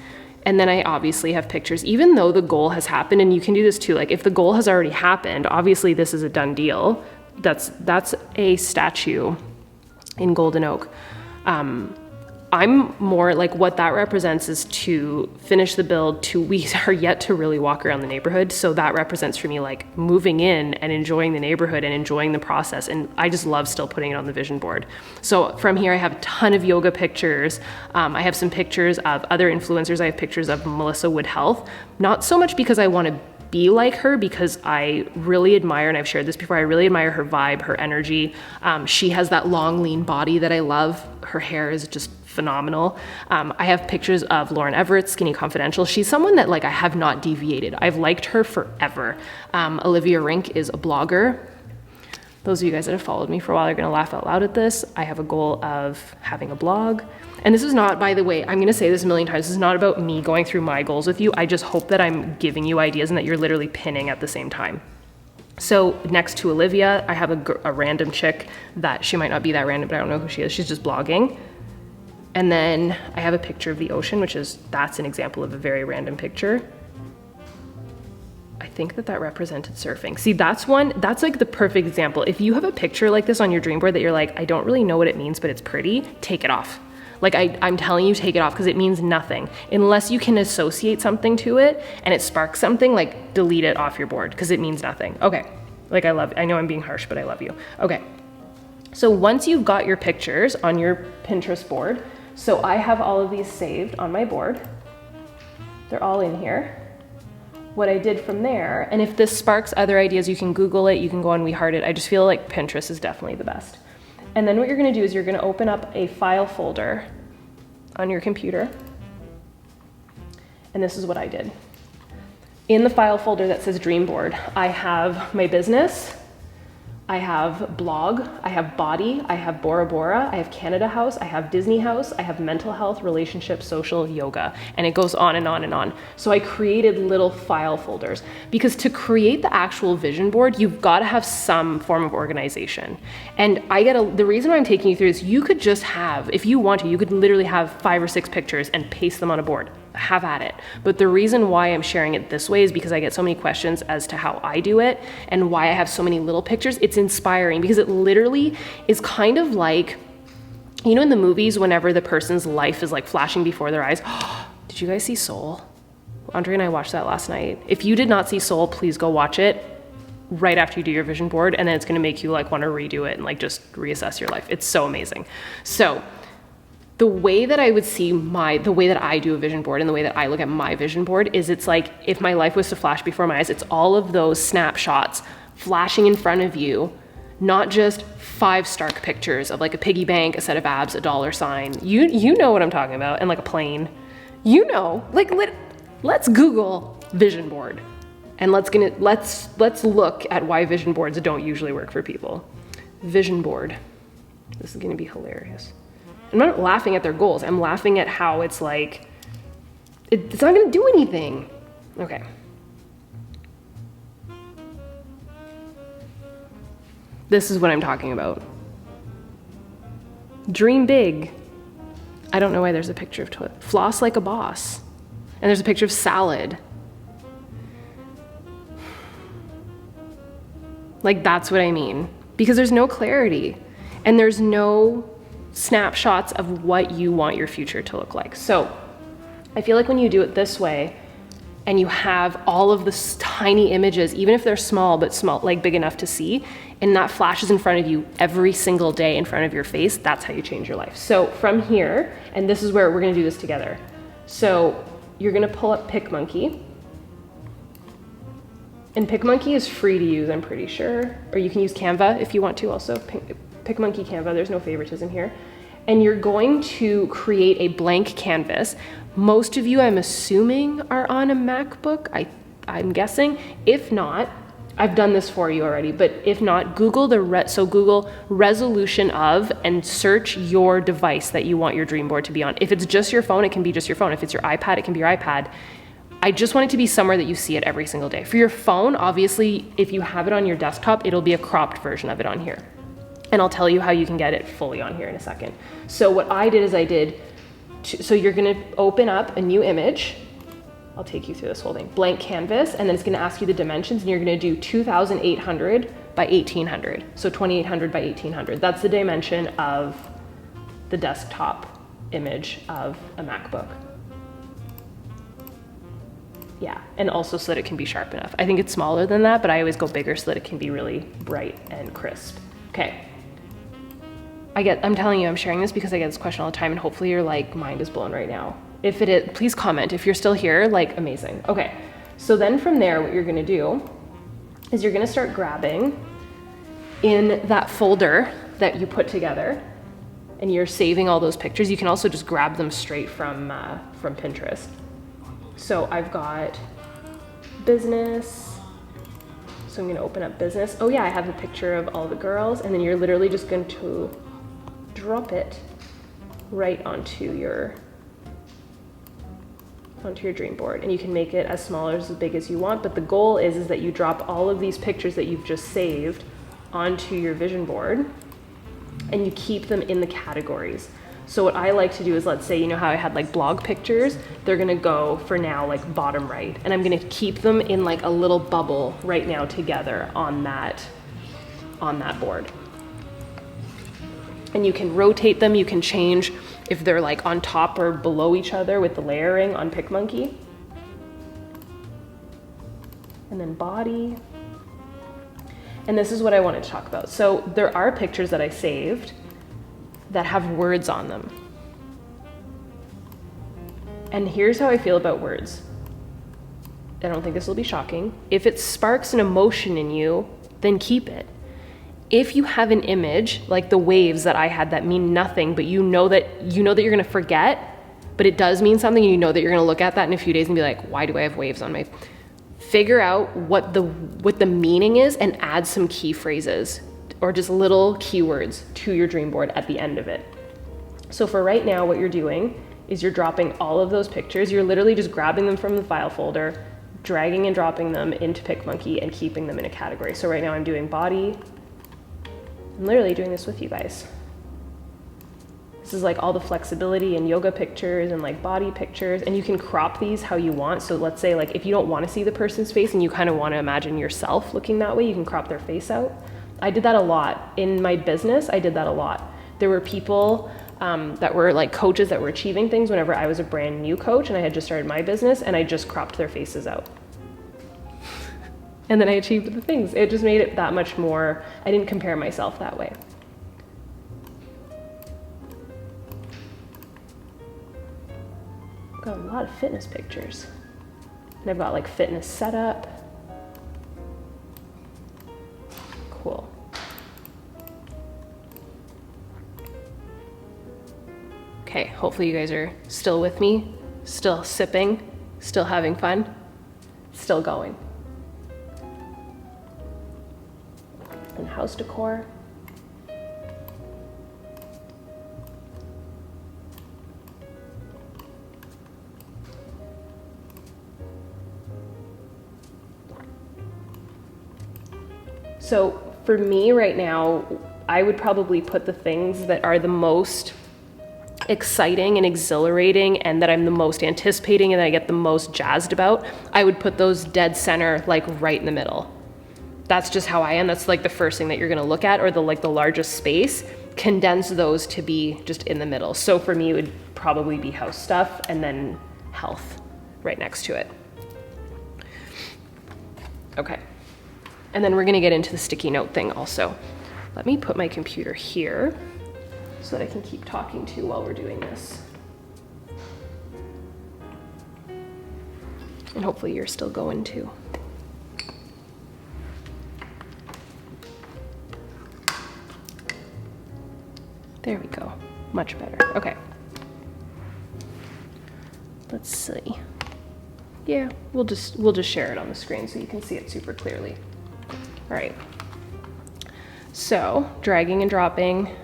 And then I obviously have pictures, even though the goal has happened, and you can do this too. Like if the goal has already happened, obviously this is a done deal. That's a statue in golden oak. I'm more like what that represents is to finish the build. We are yet to really walk around the neighborhood. So that represents for me like moving in and enjoying the neighborhood and enjoying the process. And I just love still putting it on the vision board. So from here, I have a ton of yoga pictures. I have some pictures of other influencers. I have pictures of Melissa Wood Health, not so much because I want to be like her, because I really admire, and I've shared this before, I really admire her vibe, her energy. She has that long, lean body that I love. Her hair is just phenomenal. I have pictures of Lauren Everett, Skinny Confidential. She's someone that like I have not deviated. I've liked her forever. Olivia Rink is a blogger. Those of you guys that have followed me for a while are gonna laugh out loud at this. I have a goal of having a blog. And this is not, by the way, I'm gonna say this a million times, this is not about me going through my goals with you. I just hope that I'm giving you ideas and that you're literally pinning at the same time. So next to Olivia, I have a random chick that she might not be that random, but I don't know who she is. She's just blogging. And then I have a picture of the ocean, that's an example of a very random picture. I think that represented surfing. See, that's like the perfect example. If you have a picture like this on your dream board that you're like, I don't really know what it means, but it's pretty, take it off. Like I'm telling you, take it off, because it means nothing. Unless you can associate something to it and it sparks something, like delete it off your board because it means nothing. Okay, like I know I'm being harsh, but I love you. Okay, so once you've got your pictures on your Pinterest board, so I have all of these saved on my board. They're all in here. What I did from there, and if this sparks other ideas, you can Google it, you can go on We Heart It. I just feel like Pinterest is definitely the best. And then what you're gonna do is you're gonna open up a file folder on your computer. And this is what I did. In the file folder that says Dream Board, I have my business, I have blog, I have body, I have Bora Bora, I have Canada House, I have Disney House, I have mental health, relationship, social, yoga, and it goes on and on and on. So I created little file folders, because to create the actual vision board, you've got to have some form of organization. And the reason why I'm taking you through this, you could just have, if you want to, you could literally have 5 or 6 pictures and paste them on a board. Have at it. But the reason why I'm sharing it this way is because I get so many questions as to how I do it and why I have so many little pictures. It's inspiring because it literally is kind of like, you know, in the movies, whenever the person's life is like flashing before their eyes. Did you guys see Soul? Andre and I watched that last night. If you did not see Soul, please go watch it right after you do your vision board, and then it's going to make you like want to redo it and like just reassess your life. It's so amazing. So the way that I would see the way that I do a vision board and the way that I look at my vision board is it's like if my life was to flash before my eyes, it's all of those snapshots flashing in front of you, not just 5 stark pictures of like a piggy bank, a set of abs, a dollar sign. You know what I'm talking about, and like a plane. You know, like let's Google vision board, and let's look at why vision boards don't usually work for people. Vision board. This is gonna be hilarious. I'm not laughing at their goals. I'm laughing at how it's like, it's not gonna do anything. Okay. This is what I'm talking about. Dream big. I don't know why there's a picture of toilet. Floss like a boss. And there's a picture of salad. Like, that's what I mean. Because there's no clarity. And there's no snapshots of what you want your future to look like. So I feel like when you do it this way and you have all of the tiny images, even if they're small, but small, like big enough to see, and that flashes in front of you every single day in front of your face, that's how you change your life. So from here, and this is where we're gonna do this together. So you're gonna pull up PicMonkey. And PicMonkey is free to use, I'm pretty sure. Or you can use Canva if you want to also. PicMonkey, Canva, there's no favoritism here. And you're going to create a blank canvas. Most of you, I'm assuming, are on a MacBook, I'm guessing. If not, I've done this for you already, but if not, Google Google resolution of and search your device that you want your dream board to be on. If it's just your phone, it can be just your phone. If it's your iPad, it can be your iPad. I just want it to be somewhere that you see it every single day. For your phone, obviously, if you have it on your desktop, it'll be a cropped version of it on here. And I'll tell you how you can get it fully on here in a second. So what I did is so you're gonna open up a new image. I'll take you through this whole thing. Blank canvas, and then it's gonna ask you the dimensions, and you're gonna do 2,800 by 1,800. So 2,800 by 1,800. That's the dimension of the desktop image of a MacBook. Yeah, and also so that it can be sharp enough. I think it's smaller than that, but I always go bigger so that it can be really bright and crisp. Okay. I'm telling you, I'm sharing this because I get this question all the time, and hopefully your like mind is blown right now. If it is, please comment. If you're still here, like amazing. Okay, so then from there, what you're gonna do is you're gonna start grabbing in that folder that you put together, and you're saving all those pictures. You can also just grab them straight from Pinterest. So I've got business. So I'm gonna open up business. Oh yeah, I have a picture of all the girls, and then you're literally just going to drop it right onto your dream board. And you can make it as small or as big as you want, but the goal is that you drop all of these pictures that you've just saved onto your vision board, and you keep them in the categories. So what I like to do is, let's say, you know how I had like blog pictures, they're gonna go for now like bottom right, and I'm gonna keep them in like a little bubble right now together on that board. And you can rotate them, you can change if they're like on top or below each other with the layering on PicMonkey. And then body. And this is what I wanted to talk about. So there are pictures that I saved that have words on them. And here's how I feel about words. I don't think this will be shocking. If it sparks an emotion in you, then keep it. If you have an image like the waves that I had that mean nothing, but you know that you're gonna forget, but it does mean something, and you know that you're gonna look at that in a few days and be like, why do I have waves on my... Figure out what the meaning is and add some key phrases or just little keywords to your dream board at the end of it. So for right now, what you're doing is you're dropping all of those pictures. You're literally just grabbing them from the file folder, dragging and dropping them into PicMonkey and keeping them in a category. So right now I'm doing body. I'm literally doing this with you guys. This is like all the flexibility and yoga pictures and like body pictures, and you can crop these how you want. So let's say like if you don't want to see the person's face and you kind of want to imagine yourself looking that way, you can crop their face out. I did that a lot. In my business, I did that a lot. There were people that were like coaches that were achieving things whenever I was a brand new coach and I had just started my business, and I just cropped their faces out. And then I achieved the things. It just made it that much more, I didn't compare myself that way. got a lot of fitness pictures. And I've got like fitness setup. Cool. Okay, hopefully you guys are still with me, still sipping, still having fun, still going. And house decor. So for me right now, I would probably put the things that are the most exciting and exhilarating and that I'm the most anticipating and that I get the most jazzed about, I would put those dead center, like right in the middle. That's just how I am. That's like the first thing that you're gonna look at, or the largest space. Condense those to be just in the middle. So for me, it would probably be house stuff and then health right next to it. Okay. And then we're gonna get into the sticky note thing also. Let me put my computer here so that I can keep talking to you while we're doing this. And hopefully you're still going too. There we go, much better, okay. Let's see. Yeah, we'll just share it on the screen so you can see it super clearly. All right, so dragging and dropping.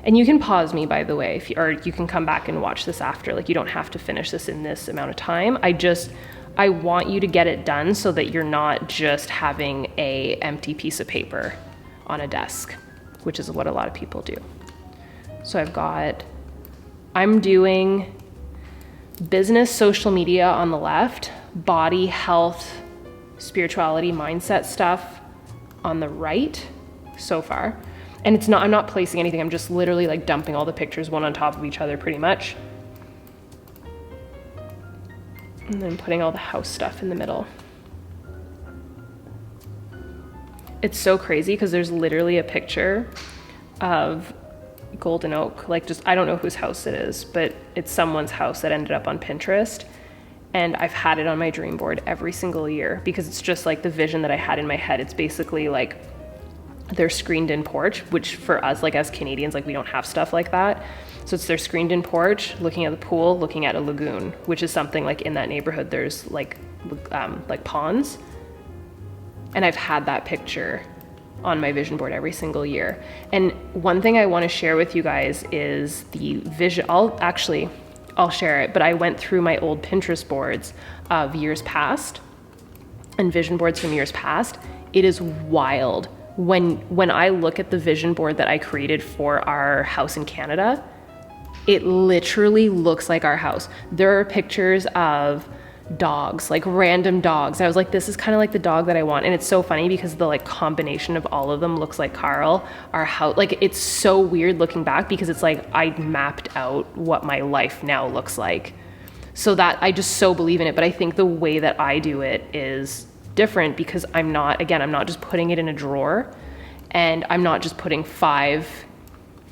And you can pause me, by the way, or you can come back and watch this after. Like, you don't have to finish this in this amount of time. I want you to get it done so that you're not just having an empty piece of paper on a desk, which is what a lot of people do. So I'm doing business, social media on the left, body, health, spirituality, mindset stuff on the right so far. And I'm not placing anything, I'm just literally like dumping all the pictures one on top of each other pretty much. And then putting all the house stuff in the middle. It's so crazy because there's literally a picture of Golden Oak, I don't know whose house it is, but it's someone's house that ended up on Pinterest. And I've had it on my dream board every single year because it's just like the vision that I had in my head. It's basically like their screened in porch, which for us, like as Canadians, like we don't have stuff like that. So it's their screened in porch, looking at the pool, looking at a lagoon, which is something like in that neighborhood, there's like ponds. And I've had that picture on my vision board every single year. And one thing I want to share with you guys is the vision. I'll share it, but I went through my old Pinterest boards of years past and vision boards from years past. It is wild. When I look at the vision board that I created for our house in Canada, it literally looks like our house. There are pictures of dogs, like random dogs. I was like, this is kind of like the dog that I want. And it's so funny because the like combination of all of them looks like Carl, our house. Like, it's so weird looking back because it's like I mapped out what my life now looks like. So that I just so believe in it. But I think the way that I do it is different because I'm not just putting it in a drawer, and I'm not just putting 5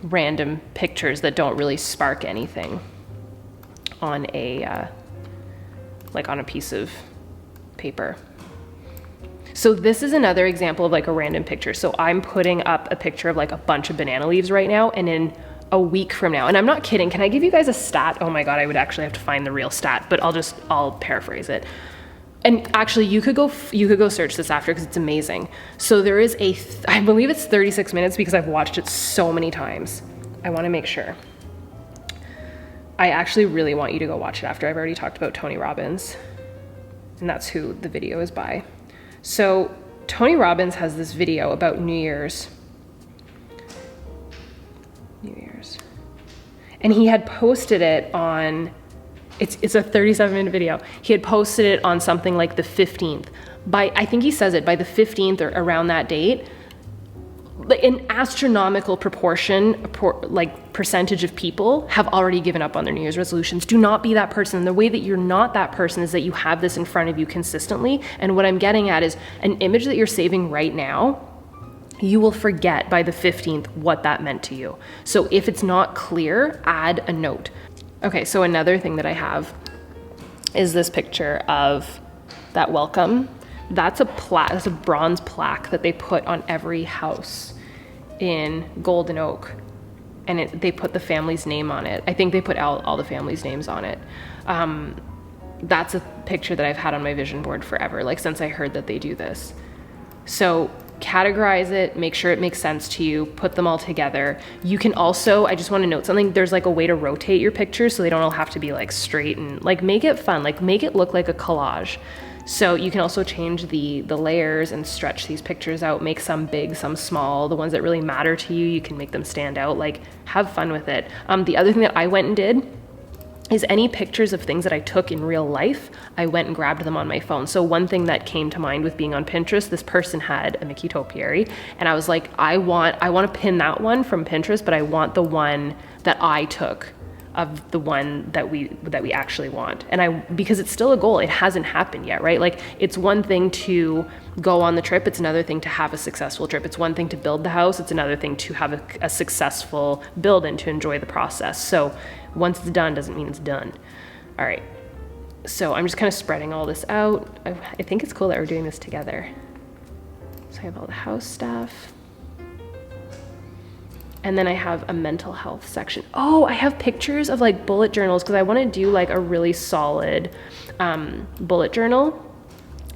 random pictures that don't really spark anything on a on a piece of paper. So this is another example of like a random picture. So I'm putting up a picture of like a bunch of banana leaves right now, and in a week from now, and I'm not kidding, can I give you guys a stat? Oh my God, I would actually have to find the real stat, but I'll paraphrase it. And actually you could go search this after because it's amazing. So there is I believe it's 36 minutes because I've watched it so many times. I want to make sure. I actually really want you to go watch it after. I've already talked about Tony Robbins, and that's who the video is by. So Tony Robbins has this video about New Year's. And he had posted it on, it's a 37-minute video. He had posted it on something like the 15th. I think he says it by the 15th or around that date, an astronomical percentage of people have already given up on their New Year's resolutions. Do not be that person. The way that you're not that person is that you have this in front of you consistently. And what I'm getting at is an image that you're saving right now, you will forget by the 15th what that meant to you. So if it's not clear, add a note. Okay, so another thing that I have is this picture of that welcome. That's a plaque, that's a bronze plaque that they put on every house in Golden Oak. And they put the family's name on it. I think they put all the family's names on it. That's a picture that I've had on my vision board forever, like since I heard that they do this. So categorize it, make sure it makes sense to you, put them all together. You can also, I just want to note something, there's like a way to rotate your pictures so they don't all have to be like straight, and like make it fun, like make it look like a collage. So you can also change the layers and stretch these pictures out, make some big, some small. The ones that really matter to you, you can make them stand out, like have fun with it. The other thing that I went and did is any pictures of things that I took in real life, I went and grabbed them on my phone. So one thing that came to mind with being on Pinterest, this person had a Mickey topiary, and I was like, I want to pin that one from Pinterest, but I want the one that I took of the one that we actually want. And because it's still a goal, it hasn't happened yet, right? Like it's one thing to go on the trip, it's another thing to have a successful trip. It's one thing to build the house, it's another thing to have a successful build and to enjoy the process. So once it's done doesn't mean it's done. All right, so I'm just kind of spreading all this out. I think it's cool that we're doing this together. So I have all the house stuff. And then I have a mental health section. Oh, I have pictures of like bullet journals because I want to do like a really solid bullet journal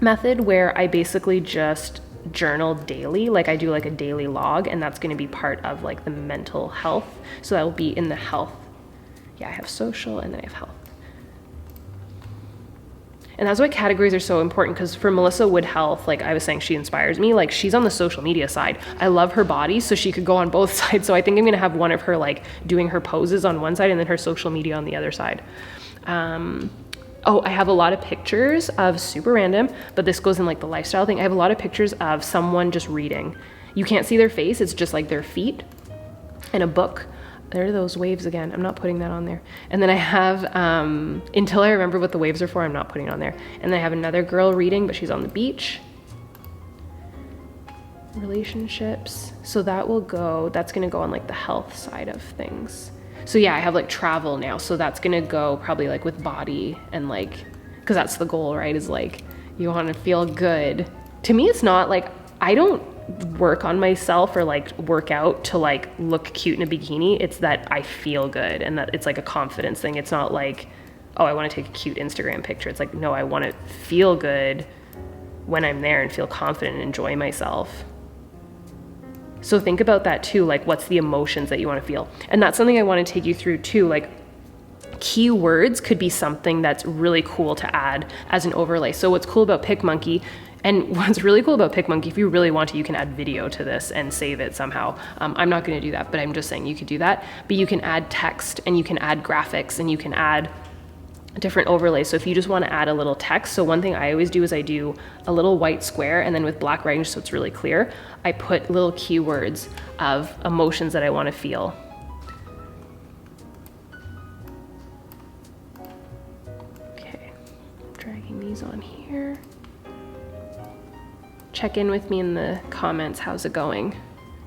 method where I basically just journal daily. Like I do like a daily log, and that's going to be part of like the mental health. So that will be in the health. Yeah, I have social and then I have health. And that's why categories are so important, because for Melissa Wood Health, like I was saying, she inspires me. Like she's on the social media side. I love her body, so she could go on both sides. So I think I'm gonna have one of her like doing her poses on one side and then her social media on the other side. Oh, I have a lot of pictures of, super random, but this goes in like the lifestyle thing. I have a lot of pictures of someone just reading. You can't see their face, it's just like their feet in a book. There are those waves again. I'm not putting that on there. And then I have, until I remember what the waves are for, I'm not putting it on there. And then I have another girl reading, but she's on the beach. Relationships. So that's gonna go on like the health side of things. So yeah, I have like travel now. So that's gonna go probably like with body and like, cause that's the goal, right? Is like, you wanna feel good. To me, it's not like, I don't work on myself or like work out to like look cute in a bikini. It's that I feel good, and that it's like a confidence thing. It's not like, oh, I want to take a cute Instagram picture. It's like, no, I want to feel good when I'm there and feel confident and enjoy myself. So think about that too. Like, what's the emotions that you want to feel? And that's something I want to take you through too. Like, keywords could be something that's really cool to add as an overlay. So what's cool about PicMonkey, and what's really cool about PicMonkey, if you really want to, you can add video to this and save it somehow. I'm not going to do that, but I'm just saying you could do that. But you can add text, and you can add graphics, and you can add different overlays. So if you just want to add a little text, so one thing I always do is I do a little white square, and then with black writing so it's really clear, I put little keywords of emotions that I want to feel. Okay, dragging these on here. Check in with me in the comments. How's it going?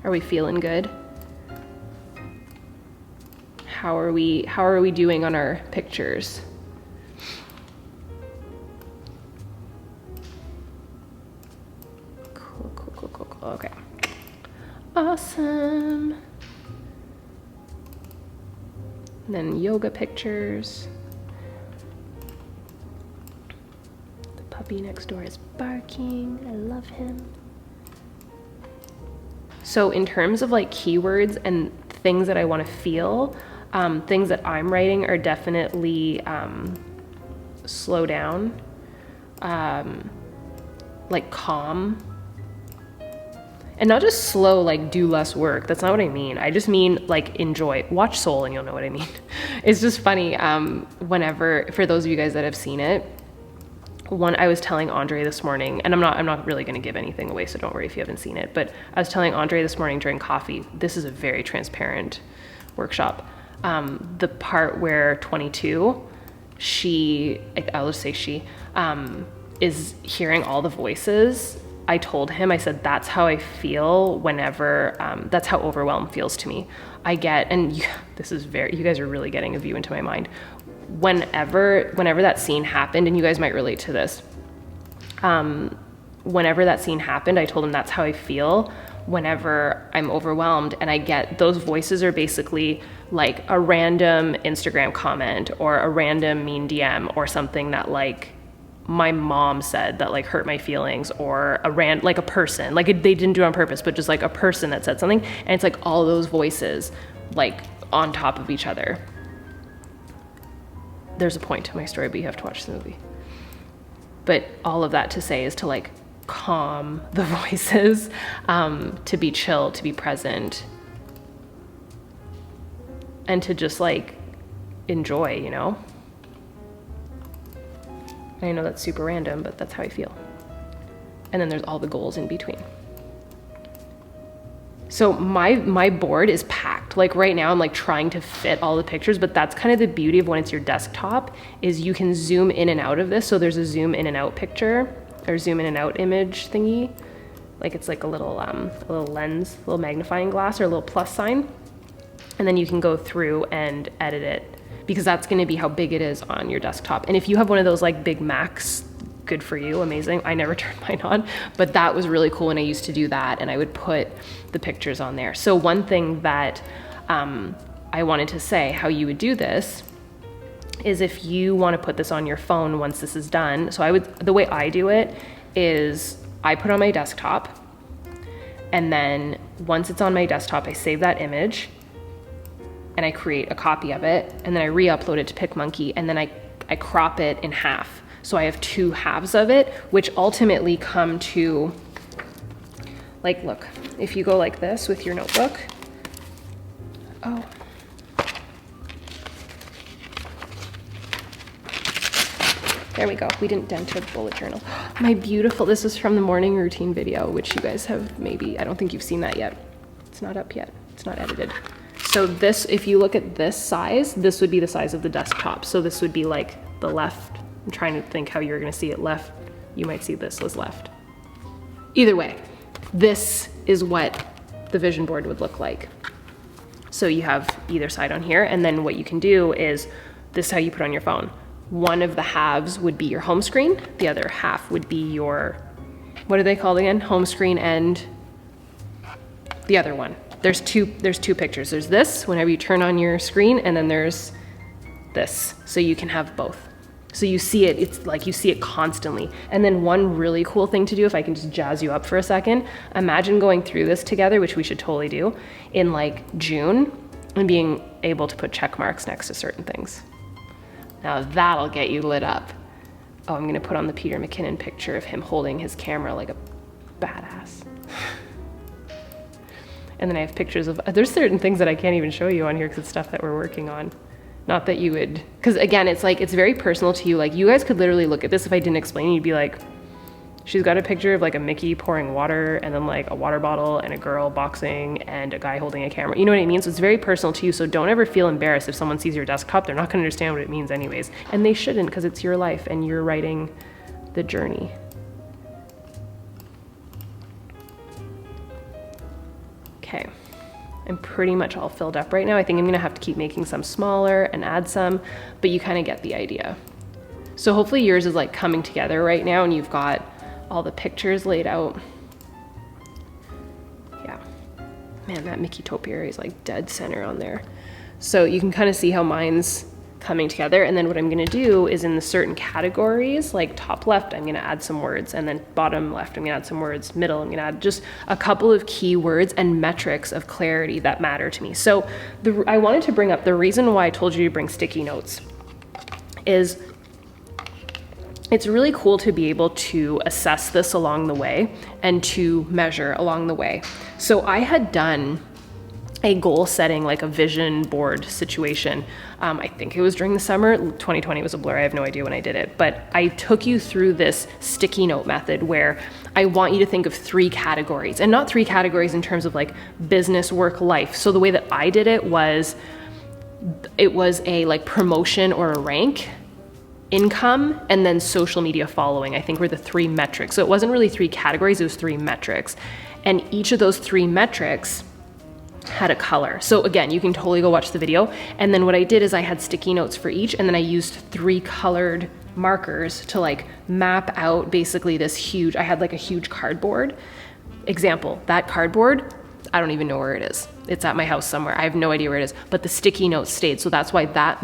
Are we feeling good? How are we doing on our pictures? Cool. Okay. Awesome. And then yoga pictures. Puppy next door is barking. I love him. So in terms of like keywords and things that I want to feel, things that I'm writing are definitely slow down, like calm, and not just slow like do less work. That's not what I mean. I just mean like enjoy. Watch Soul and you'll know what I mean. It's just funny. Whenever, for those of you guys that have seen it, I was telling Andre this morning, and I'm not really going to give anything away, so don't worry if you haven't seen it, but I was telling Andre this morning during coffee, this is a very transparent workshop. The part where 22, I'll just say she, is hearing all the voices I told him, I said, that's how I feel whenever, that's how overwhelm feels to me. I get, and you guys are really getting a view into my mind. Whenever that scene happened, and you guys might relate to this, whenever that scene happened, I told him that's how I feel whenever I'm overwhelmed. And I get, those voices are basically like a random Instagram comment or a random mean DM or something that like my mom said that like hurt my feelings, or like a person, like they didn't do it on purpose, but just like a person that said something. And it's like all those voices like on top of each other. There's a point to my story, but you have to watch the movie. But all of that to say is to like calm the voices, to be chill, to be present, and to just like enjoy, you know? I know that's super random, but that's how I feel. And then there's all the goals in between. So my board is packed. Like right now I'm like trying to fit all the pictures, but that's kind of the beauty of when it's your desktop, is you can zoom in and out of this. So there's a zoom in and out picture, or zoom in and out image thingy. Like it's like a little lens, a little magnifying glass, or a little plus sign. And then you can go through and edit it, because that's gonna be how big it is on your desktop. And if you have one of those like big Macs, good for you, amazing. I never turned mine on, but that was really cool when I used to do that, and I would put the pictures on there. So one thing that I wanted to say how you would do this is if you wanna put this on your phone once this is done. So the way I do it is I put on my desktop, and then once it's on my desktop, I save that image, and I create a copy of it, and then I re-upload it to PicMonkey, and then I crop it in half. So I have two halves of it, which ultimately come to, like, look, if you go like this with your notebook, oh. There we go, we didn't dent a bullet journal. My beautiful, this is from the morning routine video, which you guys have maybe, I don't think you've seen that yet. It's not up yet, it's not edited. So this, if you look at this size, this would be the size of the desktop. So this would be like the left. I'm trying to think how you're gonna see it left. You might see this as left. Either way, this is what the vision board would look like. So you have either side on here, and then what you can do is, this is how you put on your phone. One of the halves would be your home screen. The other half would be your, what are they called again? Home screen and the other one. There's two pictures. There's this, whenever you turn on your screen, and then there's this. So you can have both. So you see it, it's like you see it constantly. And then one really cool thing to do, if I can just jazz you up for a second, imagine going through this together, which we should totally do, in like June, and being able to put check marks next to certain things. Now that'll get you lit up. Oh, I'm gonna put on the Peter McKinnon picture of him holding his camera like a badass. And then I have pictures of, there's certain things that I can't even show you on here because it's stuff that we're working on. Not that you would, because again, it's like, it's very personal to you. Like you guys could literally look at this if I didn't explain, you'd be like, she's got a picture of like a Mickey pouring water, and then like a water bottle, and a girl boxing, and a guy holding a camera. You know what I mean? So it's very personal to you. So don't ever feel embarrassed if someone sees your desktop. They're not gonna understand what it means anyways. And they shouldn't, because it's your life and you're writing the journey. Okay, I'm pretty much all filled up right now. I think I'm gonna have to keep making some smaller and add some, but you kind of get the idea. So hopefully yours is like coming together right now, and you've got all the pictures laid out. Yeah, man, that Mickey topiary is like dead center on there. So you can kind of see how mine's coming together. And then what I'm gonna do is in the certain categories, like top left, I'm gonna add some words, and then bottom left, I'm gonna add some words, middle, I'm gonna add just a couple of key words and metrics of clarity that matter to me. So I wanted to bring up the reason why I told you to bring sticky notes is it's really cool to be able to assess this along the way and to measure along the way. So I had done a goal setting, like a vision board situation. I think it was during the summer. 2020 was a blur. I have no idea when I did it, but I took you through this sticky note method where I want you to think of 3 categories, and not 3 categories in terms of like business, work, life. So the way that I did it was a like promotion or a rank income, and then social media following, I think were the 3 metrics. So it wasn't really 3 categories, it was 3 metrics. And each of those 3 metrics had a color. So again, you can totally go watch the video. And then what I did is I had sticky notes for each, and then I used 3 colored markers to like map out basically this huge, I had like a huge cardboard. Example, that cardboard, I don't even know where it is. It's at my house somewhere. I have no idea where it is, but the sticky notes stayed. So that's why that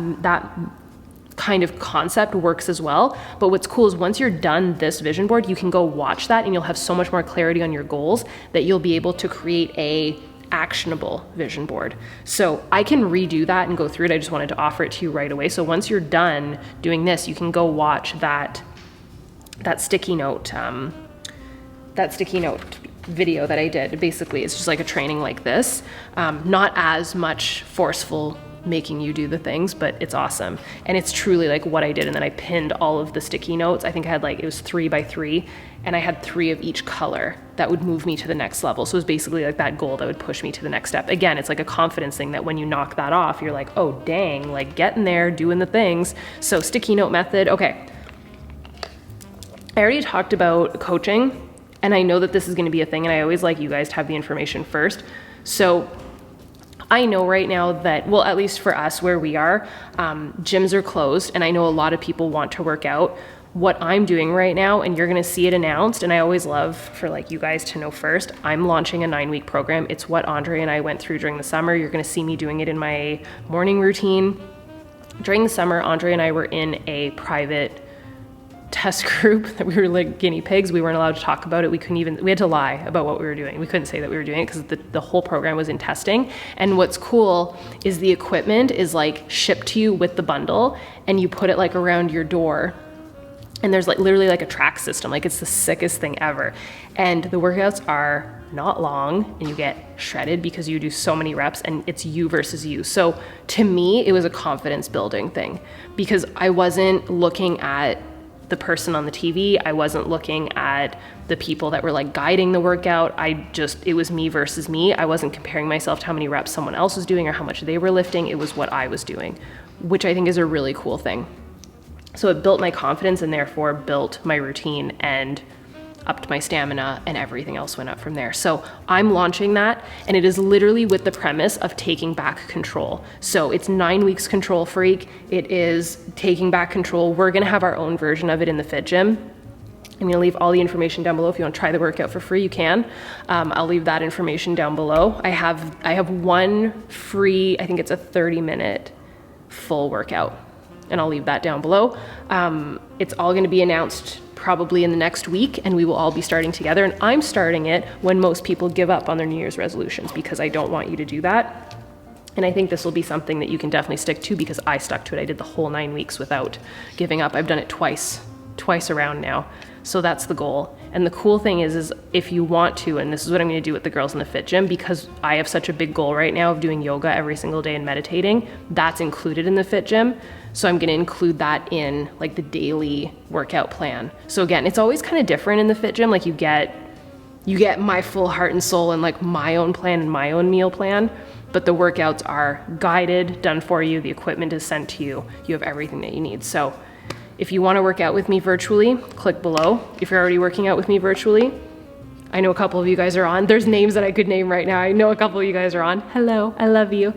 kind of concept works as well. But what's cool is once you're done this vision board, you can go watch that and you'll have so much more clarity on your goals that you'll be able to create a actionable vision board. So I can redo that and go through it. I just wanted to offer it to you right away. So once you're done doing this, you can go watch that sticky note video that I did. Basically, it's just like a training like this. Not as much forceful making you do the things, but it's awesome. And it's truly like what I did. And then I pinned all of the sticky notes. I think I had like, it was 3 by 3, and I had 3 of each color that would move me to the next level. So it was basically like that goal that would push me to the next step. Again, it's like a confidence thing that when you knock that off, you're like, oh dang, like getting there, doing the things. So sticky note method. Okay. I already talked about coaching, and I know that this is going to be a thing, and I always like you guys to have the information first. So I know right now that, well, at least for us where we are, gyms are closed, and I know a lot of people want to work out. What I'm doing right now, and you're gonna see it announced, and I always love for like you guys to know first, I'm launching a 9-week program. It's what Andre and I went through during the summer. You're gonna see me doing it in my morning routine. During the summer, Andre and I were in a private test group that we were like guinea pigs. We weren't allowed to talk about it. We had to lie about what we were doing. We couldn't say that we were doing it because the whole program was in testing. And what's cool is the equipment is like shipped to you with the bundle, and you put it like around your door. And there's like literally like a track system. Like it's the sickest thing ever. And the workouts are not long, and you get shredded because you do so many reps, and it's you versus you. So to me, it was a confidence building thing because I wasn't looking at the person on the TV. I wasn't looking at the people that were like guiding the workout. It was me versus me. I wasn't comparing myself to how many reps someone else was doing or how much they were lifting. It was what I was doing, which I think is a really cool thing. So it built my confidence and therefore built my routine and upped my stamina, and everything else went up from there. So I'm launching that, and it is literally with the premise of taking back control. So it's 9 weeks control freak. It is taking back control. We're gonna have our own version of it in the Fit Gym. I'm gonna leave all the information down below. If you wanna try the workout for free, you can. I'll leave that information down below. I have one free, I think it's a 30-minute full workout, and I'll leave that down below. It's all gonna be announced probably in the next week, and we will all be starting together. And I'm starting it when most people give up on their New Year's resolutions, because I don't want you to do that. And I think this will be something that you can definitely stick to, because I stuck to it. I did the whole 9 weeks without giving up. I've done it twice around now. So that's the goal. And the cool thing is if you want to, and this is what I'm gonna do with the girls in the Fit Gym, because I have such a big goal right now of doing yoga every single day and meditating, that's included in the Fit Gym. So I'm gonna include that in like the daily workout plan. So again, it's always kind of different in the Fit Gym. Like you get my full heart and soul and like my own plan and my own meal plan, but the workouts are guided, done for you. The equipment is sent to you. You have everything that you need. So if you want to work out with me virtually, click below. If you're already working out with me virtually, I know a couple of you guys are on. There's names that I could name right now. I know a couple of you guys are on. Hello, I love you.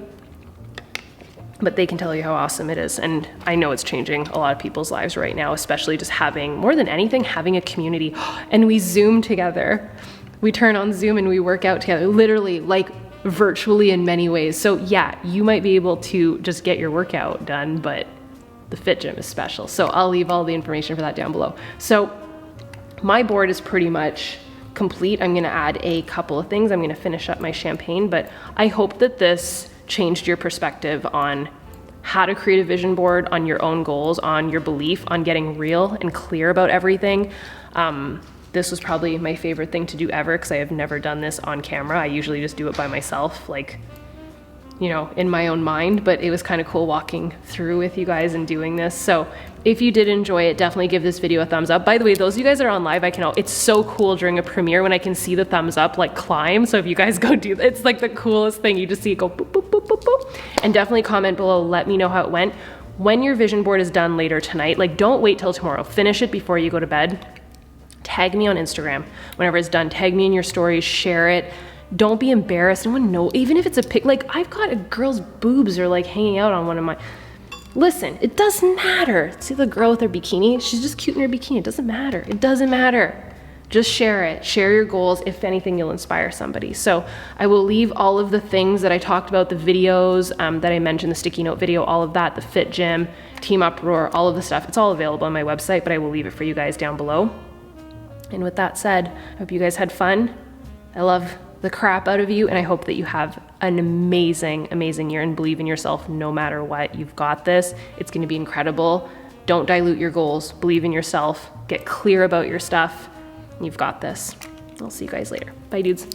But they can tell you how awesome it is. And I know it's changing a lot of people's lives right now, especially just having, more than anything, having a community. And we Zoom together. We turn on Zoom and we work out together, literally like virtually in many ways. So yeah, you might be able to just get your workout done, but the Fit Gym is special. So I'll leave all the information for that down below. So my board is pretty much complete. I'm gonna add a couple of things. I'm gonna finish up my champagne, but I hope that this changed your perspective on how to create a vision board, on your own goals, on your belief, on getting real and clear about everything. This was probably my favorite thing to do ever, because I have never done this on camera. I usually just do it by myself, like, you know, in my own mind, but it was kind of cool walking through with you guys and doing this. So if you did enjoy it, definitely give this video a thumbs up. By the way, those of you guys that are on live, it's so cool during a premiere when I can see the thumbs up like climb. So if you guys go do that, it's like the coolest thing. You just see it go boop, boop, boop, boop, boop. And definitely comment below, let me know how it went. when your vision board is done later tonight, like don't wait till tomorrow, finish it before you go to bed. Tag me on Instagram. Whenever it's done, tag me in your stories, share it. Don't be embarrassed. No one knows, even if it's a pic, like I've got a girl's boobs are like hanging out on one of my, listen, it doesn't matter. See the girl with her bikini? She's just cute in her bikini. It doesn't matter. It doesn't matter. Just share it. Share your goals. If anything, you'll inspire somebody. So I will leave all of the things that I talked about, the videos that I mentioned, the sticky note video, all of that, the Fit Gym, Team Uproar, all of the stuff. It's all available on my website, but I will leave it for you guys down below. And with that said, I hope you guys had fun. I love the crap out of you, and I hope that you have an amazing, amazing year and believe in yourself no matter what. You've got this. It's going to be incredible. Don't dilute your goals. Believe in yourself. Get clear about your stuff. You've got this. I'll see you guys later. Bye, dudes.